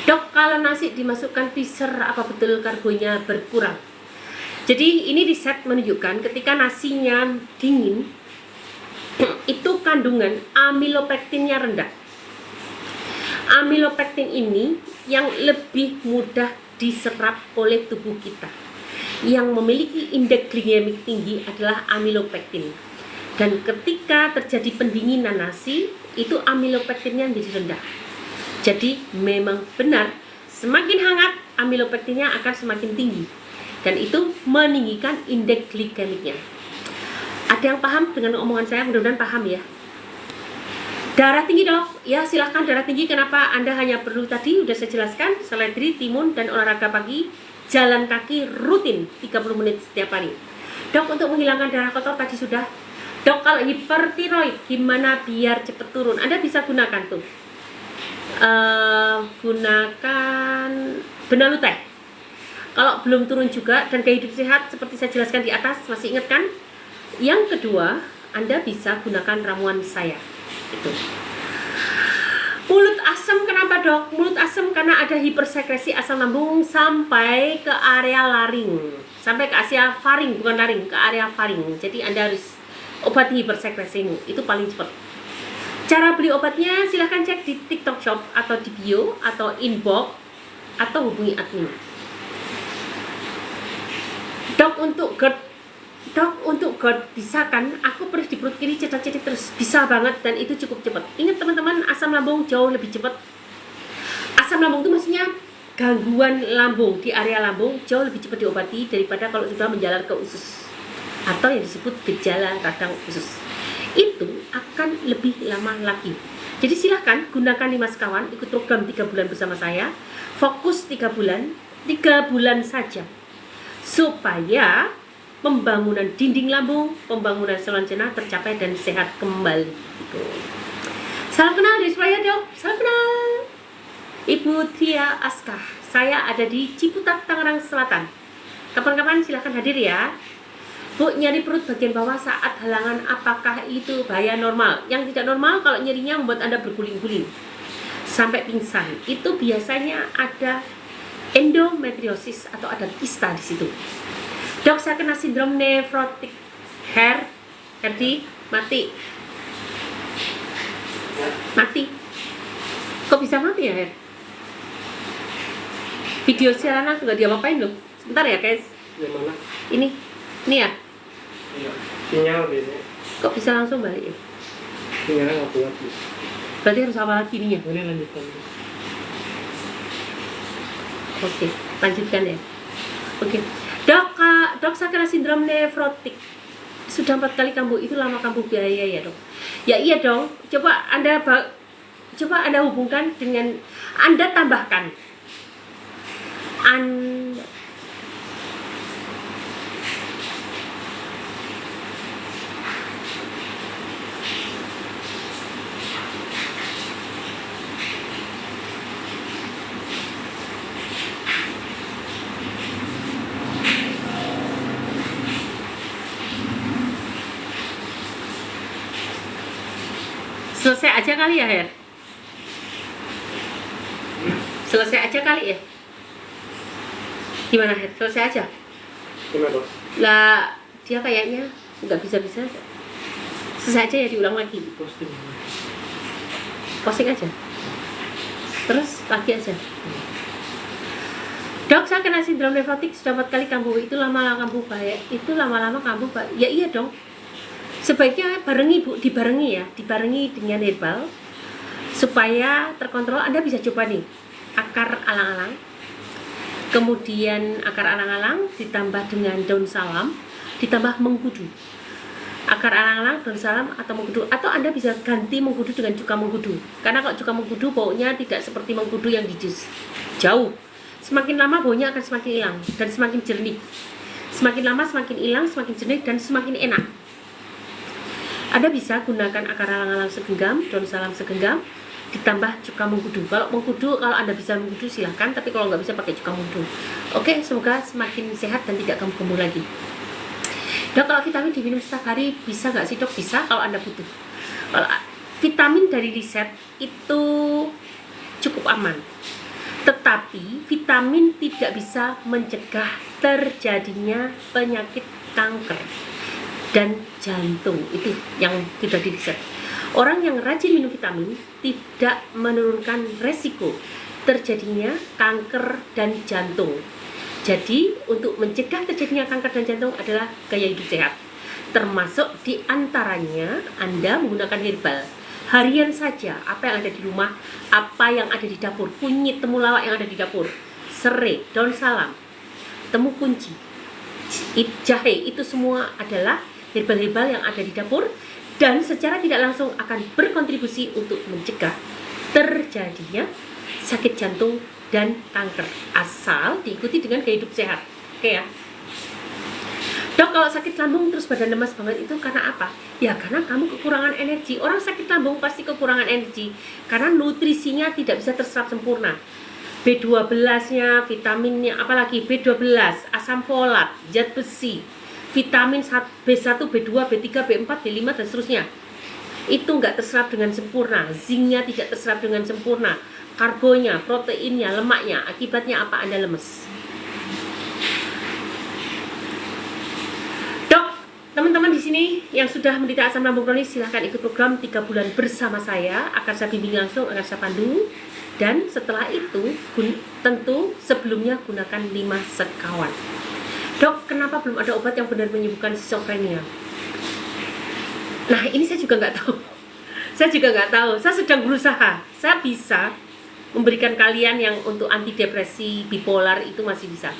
S1: Dok, kalau nasi dimasukkan freezer apa betul karbonya berkurang? Jadi ini riset menunjukkan ketika nasinya dingin itu kandungan amilopektinnya rendah. Amilopektin ini yang lebih mudah diserap oleh tubuh kita. Yang memiliki indeks glikemik tinggi adalah amilopektin. Dan ketika terjadi pendinginan nasi, itu amilopektinnya menjadi rendah. Jadi memang benar, semakin hangat amilopektinnya akan semakin tinggi. Dan itu meninggikan indeks glikemiknya. Ada yang paham dengan omongan saya? Mudah-mudahan paham ya. Darah tinggi dok, ya silahkan darah tinggi. Kenapa? Anda hanya perlu tadi udah saya jelaskan, seledri, timun, dan olahraga pagi, jalan kaki rutin 30 menit setiap hari. Dok, untuk menghilangkan darah kotor tadi sudah. Dok, kalau hipertiroid gimana biar cepet turun? Anda bisa gunakan tuh. Gunakan benalu teh. Kalau belum turun juga dan gaya hidup sehat seperti saya jelaskan di atas, masih ingat kan? Yang kedua, Anda bisa gunakan ramuan saya. Itu. Mulut asam kenapa dok? Mulut asam karena ada hipersekresi asam lambung sampai ke area laring, sampai ke area faring, bukan laring, ke area faring. Jadi Anda harus obati hipersekresimu, itu paling cepat. Cara beli obatnya silahkan cek di TikTok Shop atau di bio atau inbox atau hubungi admin. Dok, untuk GERD bisa kan? Aku perih di perut kiri cetak-cetak terus, bisa banget dan itu cukup cepat. Ingat teman-teman, asam lambung jauh lebih cepat. Asam lambung itu maksudnya gangguan lambung di area lambung jauh lebih cepat diobati daripada kalau sudah menjalar ke usus atau yang disebut gejala radang usus. Itu akan lebih lama lagi. Jadi silahkan gunakan 5 sekawan, ikut program 3 bulan bersama saya. Fokus 3 bulan saja. Supaya pembangunan dinding lambung, pembangunan saluran cerna tercapai dan sehat kembali. Gitu. Salam kenal dari Surabaya dok, salam kenal. Ibu Tia Aska, saya ada di Ciputat, Tangerang Selatan. Kapan-kapan silahkan hadir ya. Bu, nyeri perut bagian bawah saat halangan, apakah itu bahaya normal? Yang tidak normal kalau nyerinya membuat Anda berguling-guling sampai pingsan, itu biasanya ada endometriosis atau ada kista di situ. Dok, saya kena sindrom nefrotik hair. Herdi, mati. Kok bisa mati ya, Her? Video siaran aku nggak diapa-apain loh. Sebentar ya, guys.
S2: Yang mana?
S1: Ini ya.
S2: Iya. Sinyal biasanya.
S1: Kok bisa langsung balik ya?
S2: Sinyalnya nggak kuat.
S1: Berarti harus apa lagi nih ya?
S2: Ini lanjutkan.
S1: Oke, lanjutkan ya. Oke. Dok, saya kena sindrom nefrotik. Sudah 4 kali kambuh, itu lama kambuh biaya ya dok? Ya iya dong. Coba Anda hubungkan dengan, Anda tambahkan. Selesai aja kali ya, Her? Selesai aja kali ya? Gimana, Her? Selesai aja?
S2: Gimana dok?
S1: Lah, dia kayaknya nggak bisa-bisa. Selesai aja ya, diulang lagi.
S2: Posting.
S1: Posting aja. Terus lagi aja. Dok, saya kena sindrom nefrotik sudah 4 kali kambuh. Itu lama-lama kambuh Pak. Itu lama-lama kambuh Pak. Ya iya dong. Sebaiknya barengi Bu, dibarengi dengan herbal supaya terkontrol. Anda bisa coba nih akar alang-alang, kemudian akar alang-alang ditambah dengan daun salam, ditambah mengkudu. Akar alang-alang, daun salam atau mengkudu, atau Anda bisa ganti mengkudu dengan cuka mengkudu. Karena kalau cuka mengkudu baunya tidak seperti mengkudu yang di jus, jauh. Semakin lama baunya akan semakin hilang dan semakin jernih. Semakin lama semakin hilang, semakin jernih dan semakin enak. Anda bisa gunakan akar alang-alang segenggam, daun salam segenggam, ditambah cuka mengkudu. Kalau mengkudu, kalau Anda bisa mengkudu silahkan, tapi kalau nggak bisa pakai cuka mengkudu. Oke, semoga semakin sehat dan tidak kambuh-kambuh lagi. Dok, kalau vitamin diminum setiap hari bisa nggak sih dok? Bisa kalau Anda butuh. Kalau vitamin dari riset itu cukup aman, tetapi vitamin tidak bisa mencegah terjadinya penyakit kanker dan jantung. Itu yang sudah diriset. Orang yang rajin minum vitamin tidak menurunkan resiko terjadinya kanker dan jantung. Jadi untuk mencegah terjadinya kanker dan jantung adalah gaya hidup sehat. Termasuk diantaranya Anda menggunakan herbal harian saja. Apa yang ada di rumah, apa yang ada di dapur, kunyit temulawak yang ada di dapur, serai, daun salam, temu kunci, jahe, itu semua adalah herbal-herbal yang ada di dapur dan secara tidak langsung akan berkontribusi untuk mencegah terjadinya sakit jantung dan kanker, asal diikuti dengan gaya hidup sehat. Oke ya. Dok, kalau sakit lambung terus badan lemas banget itu karena apa? Ya karena kamu kekurangan energi. Orang sakit lambung pasti kekurangan energi karena nutrisinya tidak bisa terserap sempurna. B12-nya, vitaminnya, apalagi B12, asam folat, zat besi, vitamin B1, B2, B3, B4, B5 dan seterusnya. Itu nggak terserap dengan sempurna. Zinknya tidak terserap dengan sempurna. Karbonya, proteinnya, lemaknya. Akibatnya apa? Anda lemes. Teman-teman di sini yang sudah menderita asam lambung kronis silahkan ikut program 3 bulan bersama saya. Akan saya bimbing langsung, akan saya pandu. Dan setelah itu tentu sebelumnya gunakan 5 sekawan. Dok, kenapa belum ada obat yang benar menyembuhkan schizophrenia? Nah ini saya juga nggak tahu. Saya sedang berusaha. Saya bisa memberikan kalian yang untuk antidepresi, bipolar itu masih bisa.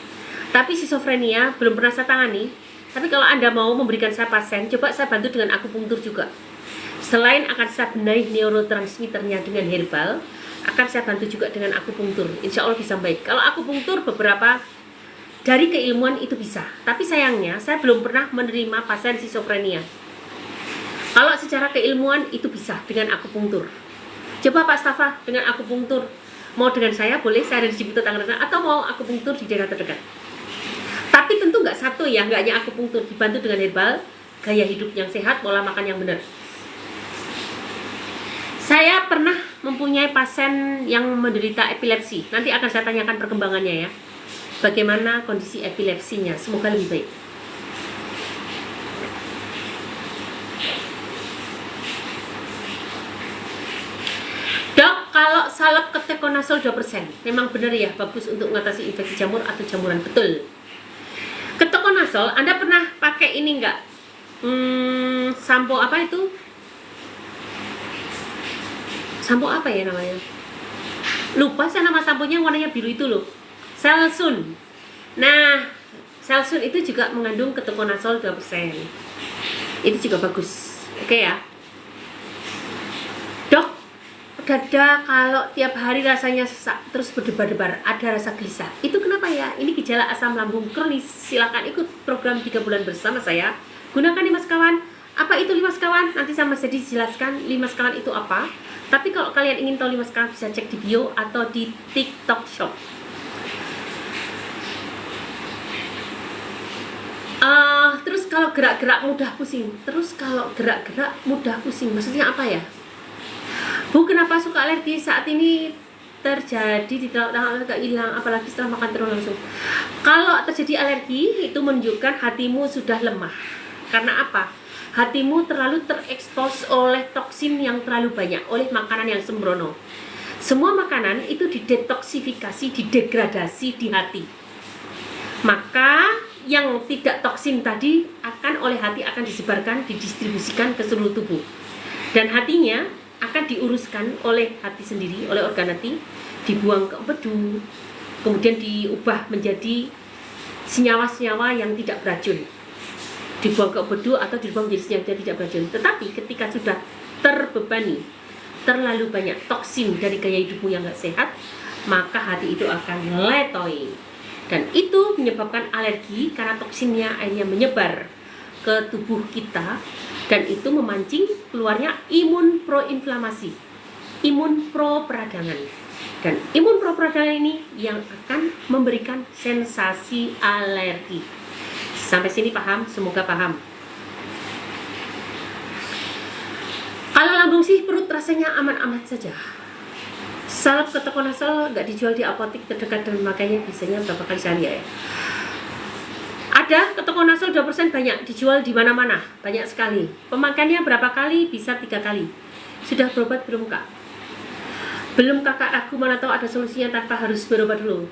S1: Tapi schizophrenia belum pernah saya tangani. Tapi kalau Anda mau memberikan saya pasien, coba saya bantu dengan akupunktur juga. Selain akan saya benahi neurotransmitternya dengan herbal, akan saya bantu juga dengan akupunktur. Insya Allah bisa baik. Kalau akupunktur beberapa dari keilmuan itu bisa. Tapi sayangnya saya belum pernah menerima pasien schizophrenia. Kalau secara keilmuan itu bisa dengan akupunktur. Coba Pak Stafa dengan akupunktur. Mau dengan saya boleh, saya ada di Ciputat Tangerang, atau mau akupunktur di daerah terdekat. Tapi tentu nggak satu ya, nggak hanya akupunktur, dibantu dengan herbal, gaya hidup yang sehat, pola makan yang benar. Saya pernah mempunyai pasien yang menderita epilepsi. Nanti akan saya tanyakan perkembangannya ya. Bagaimana kondisi epilepsinya, semoga lebih baik. Dok, kalau salep ketokonazol 2%, memang benar ya, bagus untuk mengatasi infeksi jamur atau jamuran, betul. Ketokonazol, Anda pernah pakai ini enggak? Sampo apa itu? Sampo apa ya namanya? Lupa saya nama samponya, warnanya biru itu loh. Selsun. Nah, Selsun itu juga mengandung ketokonazol 2%. Itu juga bagus. Oke ya. Dok, dada kalau tiap hari rasanya sesak terus berdebar-debar, ada rasa gelisah, itu kenapa ya? Ini gejala asam lambung kronis. Silakan ikut program 3 bulan bersama saya. Gunakan 5 sekawan. Apa itu 5 sekawan? Nanti sama saya dijelaskan 5 sekawan itu apa. Tapi kalau kalian ingin tahu 5 sekawan bisa cek di bio atau di TikTok Shop. Terus kalau gerak-gerak mudah pusing, maksudnya apa ya? Bu, kenapa suka alergi? Saat ini terjadi di tangan agak hilang, apalagi setelah makan terus langsung. Kalau terjadi alergi, itu menunjukkan hatimu sudah lemah. Karena apa? Hatimu terlalu terekspos oleh toksin yang terlalu banyak, oleh makanan yang sembrono. Semua makanan itu didetoksifikasi, didegradasi di hati. Maka yang tidak toksin tadi akan oleh hati akan disebarkan, didistribusikan ke seluruh tubuh. Dan hatinya akan diuruskan oleh hati sendiri, oleh organ hati, dibuang ke empedu, kemudian diubah menjadi senyawa-senyawa yang tidak beracun. Dibuang ke empedu atau dibuang menjadi senyawa yang tidak beracun. Tetapi ketika sudah terbebani terlalu banyak toksin dari gaya hidupmu yang gak sehat, maka hati itu akan letoy. Dan itu menyebabkan alergi karena toksinnya akhirnya menyebar ke tubuh kita, dan itu memancing keluarnya imun proinflamasi, imun pro peradangan. Dan imun pro peradangan ini yang akan memberikan sensasi alergi. Sampai sini paham? Semoga paham. Kalau lambung sih perut rasanya aman-aman saja. Salep ketokonazol nggak dijual di apotek terdekat dan makanya biasanya berapa kali sehari ya. Ada ketokonazol 2% banyak dijual di mana-mana, banyak sekali. Pemakaiannya berapa kali? Bisa 3 kali. Sudah berobat belum kak? Belum kakak, ragu mana tahu ada solusinya tanpa harus berobat dulu.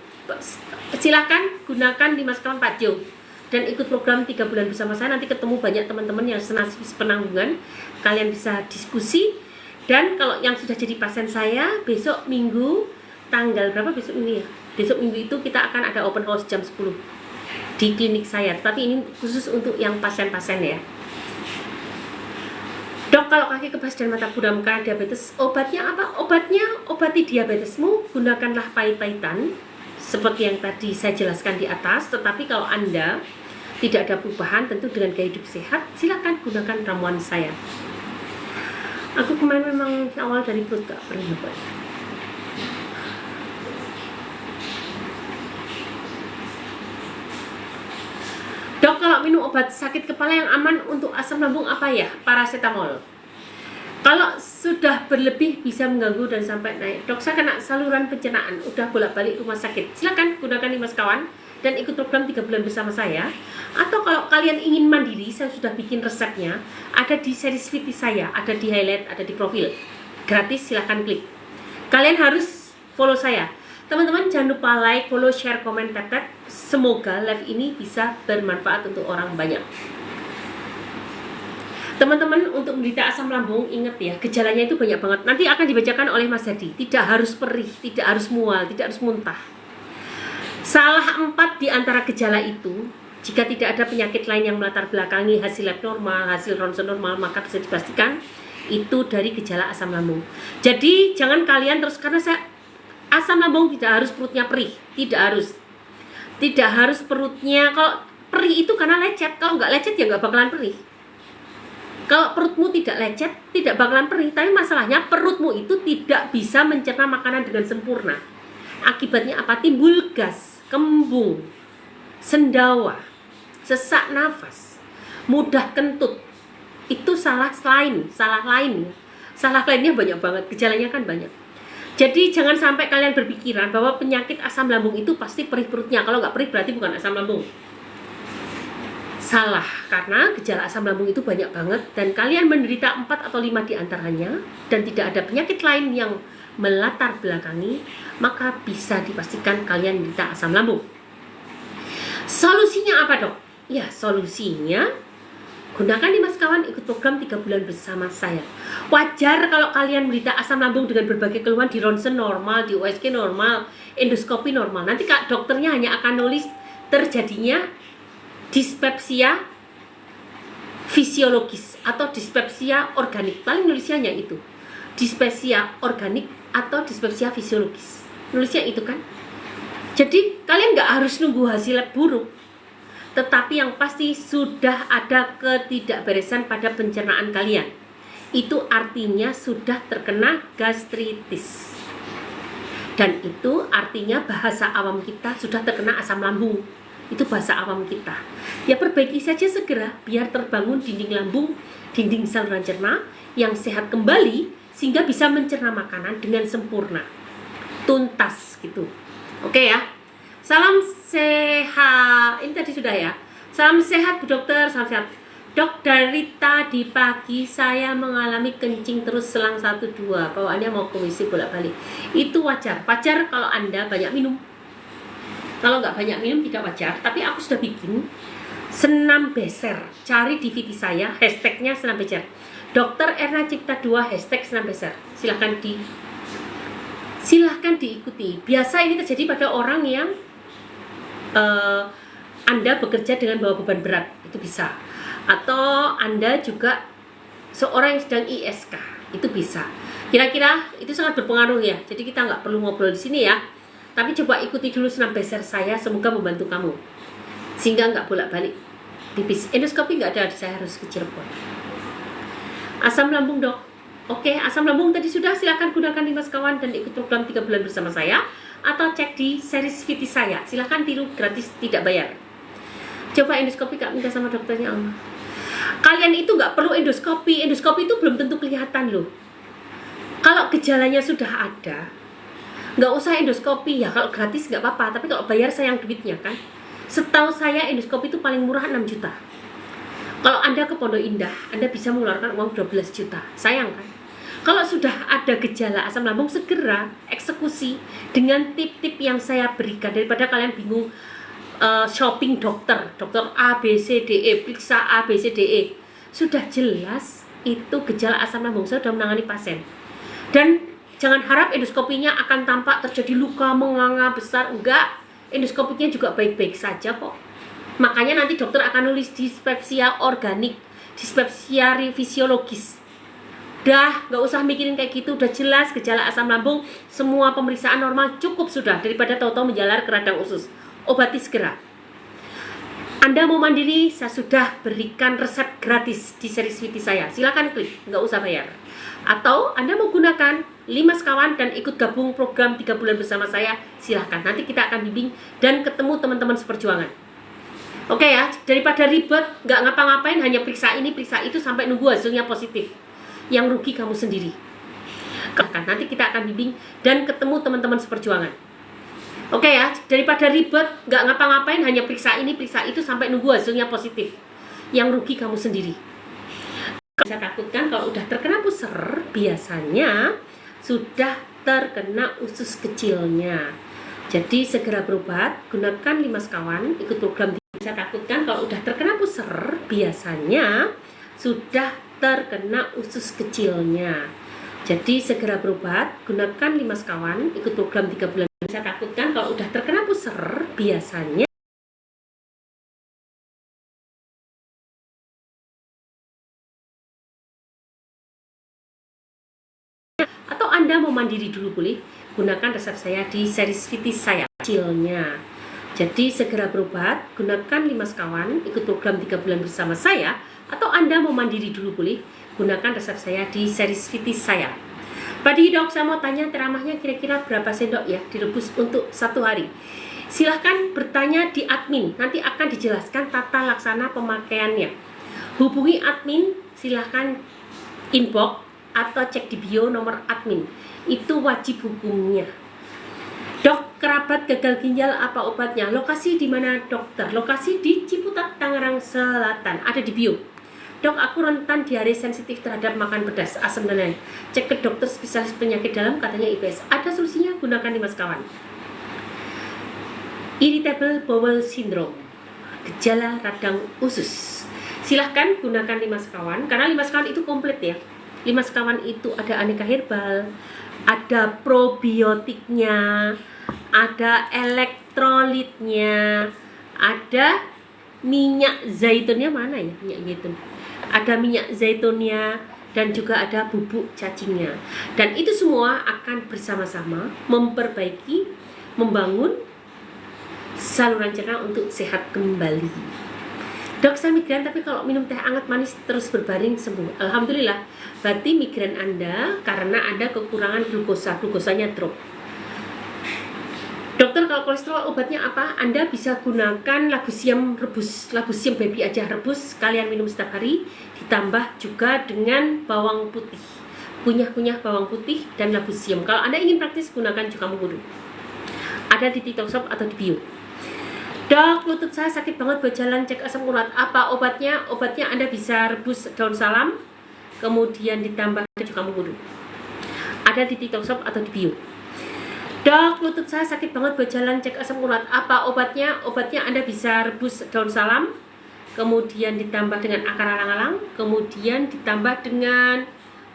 S1: Silakan gunakan Dimas Kawan Pak Jo dan ikut program 3 bulan bersama saya. Nanti ketemu banyak teman-teman yang senasib penanggungan. Kalian bisa diskusi. Dan kalau yang sudah jadi pasien saya, besok minggu tanggal berapa besok ini ya? Besok minggu itu kita akan ada open house jam 10 di klinik saya. Tapi ini khusus untuk yang pasien-pasien ya. Dok, kalau kaki kebas dan mata buram karena diabetes, obatnya apa? Obatnya obati diabetesmu, gunakanlah pahit-pahitan seperti yang tadi saya jelaskan di atas. Tetapi kalau Anda tidak ada perubahan, tentu dengan gaya hidup sehat, silakan gunakan ramuan saya. Aku kemarin memang awal dari perut gak pernah nyoba. Dok, kalau minum obat sakit kepala yang aman untuk asam lambung apa ya? Paracetamol. Kalau sudah berlebih bisa mengganggu dan sampai naik. Dok, saya kena saluran pencernaan, udah bolak-balik rumah sakit. Silakan gunakan Dimas Kawan dan ikut program 3 bulan bersama saya. Atau kalau kalian ingin mandiri, saya sudah bikin resepnya, ada di series VT saya, ada di highlight, ada di profil. Gratis, silahkan klik. Kalian harus follow saya. Teman-teman jangan lupa like, follow, share, komen, tap. Semoga live ini bisa bermanfaat untuk orang banyak. Teman-teman, untuk menderita asam lambung, ingat ya, gejalanya itu banyak banget. Nanti akan dibacakan oleh Mas Hadi. Tidak harus perih, tidak harus mual, tidak harus muntah. Salah 4 di antara gejala itu, jika tidak ada penyakit lain yang melatar belakangi hasil lab normal, hasil ronsen normal, maka bisa dipastikan itu dari gejala asam lambung. Jadi jangan kalian terus, karena asam lambung tidak harus perutnya perih, tidak harus perutnya. Kalau perih itu karena lecet, kalau nggak lecet ya nggak bakalan perih. Kalau perutmu tidak lecet, tidak bakalan perih. Tapi masalahnya perutmu itu tidak bisa mencerna makanan dengan sempurna. Akibatnya apa? Timbul gas, kembung, sendawa, sesak nafas, mudah kentut. Itu salah lainnya banyak banget, gejalanya kan banyak. Jadi jangan sampai kalian berpikiran bahwa penyakit asam lambung itu pasti perih perutnya. Kalau nggak perih berarti bukan asam lambung. Salah, karena gejala asam lambung itu banyak banget dan kalian menderita 4 atau 5 di antaranya dan tidak ada penyakit lain yang melatar belakangi, maka bisa dipastikan kalian menderita asam lambung. Solusinya apa dok? Ya, solusinya gunakan Dimas Kawan, ikut program 3 bulan bersama saya. Wajar kalau kalian menderita asam lambung dengan berbagai keluhan di ronsen normal, di USG normal, endoskopi normal. Nanti kak dokternya hanya akan nulis terjadinya dispepsia fisiologis atau dispepsia organik. Paling nulisnya hanya itu, dispepsia organik atau dispepsia fisiologis. Nulisnya itu kan. Jadi kalian nggak harus nunggu hasil lab buruk, tetapi yang pasti sudah ada ketidakberesan pada pencernaan kalian. Itu artinya sudah terkena gastritis. Dan itu artinya bahasa awam kita sudah terkena asam lambung. Itu bahasa awam kita. Ya perbaiki saja segera biar terbangun dinding lambung, dinding saluran cerna yang sehat kembali sehingga bisa mencerna makanan dengan sempurna. Tuntas gitu. Oke ya. Salam sehat. Ini tadi sudah ya. Salam sehat Bu Dokter, salam sehat. Dok, dari tadi pagi saya mengalami kencing terus selang 1-2. Bawaannya mau ke WC bolak-balik. Itu wajar. Wajar kalau Anda banyak minum. Kalau nggak banyak minum tidak wajar. Tapi aku sudah bikin senam beser. Cari di VT saya, hashtagnya senam beser. Dokter Erna Cipta 2, hashtag senam beser. Silahkan diikuti. Biasa ini terjadi pada orang yang Anda bekerja dengan bawa beban berat. Itu bisa. Atau Anda juga seorang yang sedang ISK, itu bisa. Kira-kira itu sangat berpengaruh ya. Jadi kita nggak perlu ngobrol di sini ya. Tapi coba ikuti dulu senam beser saya, semoga membantu kamu. Sehingga nggak bolak-balik tipis. Endoskopi nggak ada, saya harus ke Cirebon. Asam lambung dok. Oke, asam lambung tadi sudah, silakan gunakan 5 sekawan dan ikut program 3 bulan bersama saya. Atau cek di series VT saya, silakan tiru gratis, tidak bayar. Coba endoskopi Kak minta sama dokternya Allah. Kalian itu nggak perlu endoskopi itu belum tentu kelihatan loh. Kalau gejalanya sudah ada, nggak usah endoskopi ya. Kalau gratis nggak apa-apa, tapi kalau bayar sayang duitnya kan. Setahu saya endoskopi itu paling murah 6 juta. Kalau Anda ke Pondok Indah, Anda bisa mengeluarkan uang 12 juta. Sayang kan? Kalau sudah ada gejala asam lambung, segera eksekusi dengan tip-tip yang saya berikan, daripada kalian bingung shopping dokter A, B, C, D, E, periksa A, B, C, D, E. Sudah jelas itu gejala asam lambung, saya sudah menangani pasien. Dan jangan harap endoskopinya akan tampak terjadi luka menganga besar, enggak. Endoskopinya juga baik-baik saja kok. Makanya nanti dokter akan nulis dispepsia organik, dispepsia fisiologis. Udah, nggak usah mikirin kayak gitu, udah jelas gejala asam lambung, semua pemeriksaan normal cukup sudah, daripada tahu-tahu menjalar ke radang usus. Obati segera. Anda mau mandiri, saya sudah berikan resep gratis di series VT saya. Silakan klik, nggak usah bayar. Atau Anda mau gunakan 5 sekawan dan ikut gabung program 3 bulan bersama saya, silahkan. Nanti kita akan bimbing dan ketemu teman-teman seperjuangan. Oke ya, daripada ribet, nggak ngapa-ngapain, hanya periksa ini, periksa itu sampai nunggu hasilnya positif. Yang rugi kamu sendiri. Nanti kita akan bimbing dan ketemu teman-teman seperjuangan. Oke ya, daripada ribet, nggak ngapa-ngapain, hanya periksa ini, periksa itu sampai nunggu hasilnya positif. Yang rugi kamu sendiri. Saya takutkan kalau udah terkena puser, biasanya sudah terkena usus kecilnya. Jadi segera berobat, gunakan 5 sekawan, ikut program. Saya takutkan kalau udah terkena puser, biasanya sudah terkena usus kecilnya. Jadi segera berobat, gunakan 5 sekawan, ikut program 3 bulan. Saya takutkan kalau udah terkena puser, biasanya atau Anda mau mandiri dulu boleh, gunakan resep saya di series VT saya kecilnya. Jadi segera berobat, gunakan 5 sekawan, ikut program 3 bulan bersama saya. Atau Anda mau mandiri dulu boleh, gunakan resep saya di series VT saya. Padi dok, saya mau tanya teramahnya kira-kira berapa sendok ya direbus untuk 1 hari. Silahkan bertanya di admin, nanti akan dijelaskan tata laksana pemakaiannya. Hubungi admin, silahkan inbox atau cek di bio nomor admin. Itu wajib hukumnya. Dok, kerabat gagal ginjal apa obatnya? Lokasi di mana dokter? Lokasi di Ciputat, Tangerang Selatan. Ada di bio. Dok, aku rentan diare sensitif terhadap makan pedas, asam dan lain. Cek ke dokter spesialis penyakit dalam, katanya IBS. Ada solusinya, gunakan 5 sekawan. Irritable bowel syndrome, gejala radang usus. Silahkan gunakan 5 sekawan, karena 5 sekawan itu komplit ya. 5 sekawan itu ada aneka herbal, ada probiotiknya, ada elektrolitnya, ada minyak zaitunnya, mana ya minyak zaitun? Ada minyak zaitunnya dan juga ada bubuk cacingnya. Dan itu semua akan bersama-sama memperbaiki, membangun saluran cerna untuk sehat kembali. Dok, saya migren tapi kalau minum teh hangat manis terus berbaring sembuh. Alhamdulillah. Berarti migren Anda karena Anda kekurangan glukosa, glukosanya drop. Dokter, kalau kolesterol obatnya apa? Anda bisa gunakan labusium rebus, labusium baby aja rebus, kalian minum setiap hari, ditambah juga dengan bawang putih. Kunyah-kunyah bawang putih dan labusium. Kalau Anda ingin praktis, gunakan cuka mengkudu. Ada di TikTok Shop atau di bio. Dok, lutut saya sakit banget buat jalan, cek asam urat. Apa obatnya? Obatnya Anda bisa rebus daun salam, kemudian ditambah juga mengkudu. Ada di TikTok Shop atau di bio. Dok, lutut saya sakit banget buat jalan, cek asam urat. Apa obatnya? Obatnya Anda bisa rebus daun salam, kemudian ditambah dengan akar alang-alang, kemudian ditambah dengan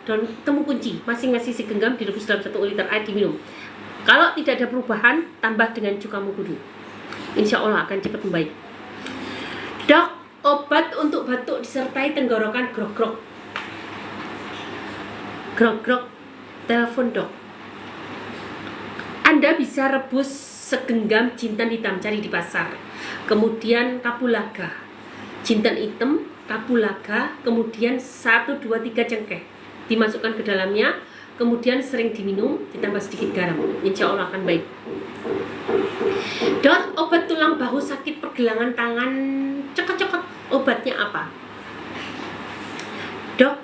S1: daun temu kunci. Masing-masing segenggam direbus dalam 1 liter air diminum. Kalau tidak ada perubahan, tambah dengan cuka mengkudu. Insya Allah akan cepat membaik. Dok, obat untuk batuk disertai tenggorokan grok-grok. Grok-grok, telepon dok. Anda bisa rebus segenggam jintan hitam, cari di pasar. Kemudian kapulaga, jintan hitam, kapulaga, kemudian 1, 2, 3 cengkeh dimasukkan ke dalamnya, kemudian sering diminum, ditambah sedikit garam. Insya Allah akan baik. Dok, obat tulang bahu sakit pergelangan tangan cekot-cekot, obatnya apa? Dok,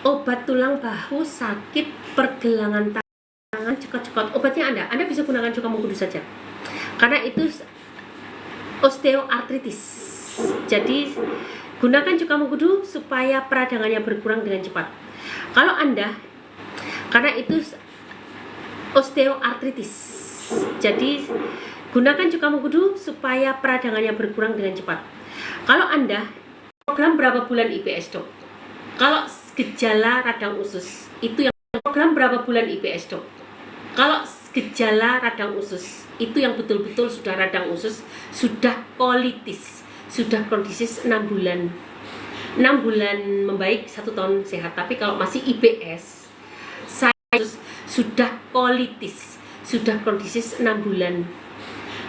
S1: obat tulang bahu sakit pergelangan tangan cekot-cekot, obatnya Anda bisa gunakan cuka mengkudu saja, karena itu osteoartritis. Jadi gunakan cuka mengkudu supaya peradangannya berkurang dengan cepat. Kalau Anda, karena itu osteoartritis, jadi gunakan cuka mengkudu supaya peradangannya berkurang dengan cepat. Kalau Anda, program berapa bulan IBS dok? Kalau gejala radang usus, itu yang program berapa bulan IBS dok? Kalau gejala radang usus, itu yang betul-betul sudah radang usus, sudah kolitis, sudah kondisi 6 bulan. 6 bulan membaik, 1 tahun sehat. Tapi kalau masih IBS, saya sudah kolitis, sudah kondisi 6 bulan.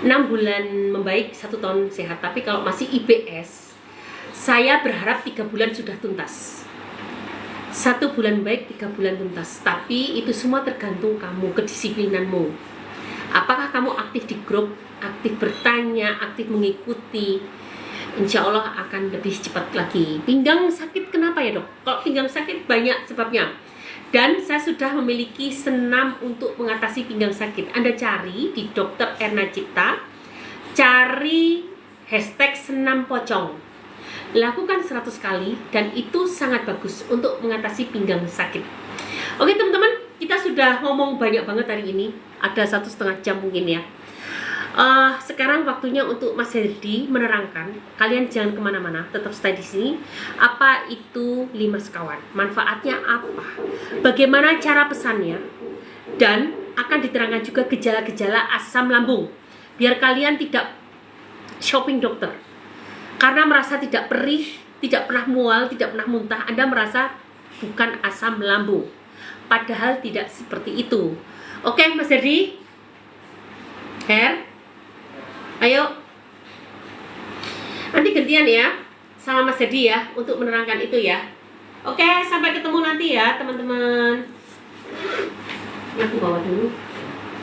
S1: 6 bulan membaik, 1 tahun sehat. Tapi kalau masih IBS, saya berharap 3 bulan sudah tuntas. 1 bulan baik, 3 bulan tuntas. Tapi itu semua tergantung kamu, kedisiplinanmu. Apakah kamu aktif di grup, aktif bertanya, aktif mengikuti? Insya Allah akan lebih cepat lagi. Pinggang sakit kenapa ya dok? Kalau pinggang sakit banyak sebabnya. Dan saya sudah memiliki senam untuk mengatasi pinggang sakit. Anda cari di Dr. Erna Cipta, cari hashtag senam pocong. Lakukan 100 kali dan itu sangat bagus untuk mengatasi pinggang sakit. Oke teman-teman, kita sudah ngomong banyak banget hari ini. Ada 1,5 jam mungkin ya. Sekarang waktunya untuk Mas Herdi menerangkan. Kalian jangan kemana-mana, tetap stay di sini. Apa itu 5 sekawan? Manfaatnya apa? Bagaimana cara pesannya? Dan akan diterangkan juga gejala-gejala asam lambung. Biar kalian tidak shopping dokter. Karena merasa tidak perih, tidak pernah mual, tidak pernah muntah, Anda merasa bukan asam lambung. Padahal tidak seperti itu. Oke, Mas Herdi? Her? Ayo. Nanti gantian ya sama Mas Herdi ya untuk menerangkan itu ya. Oke, sampai ketemu nanti ya teman-teman. Aku bawa dulu.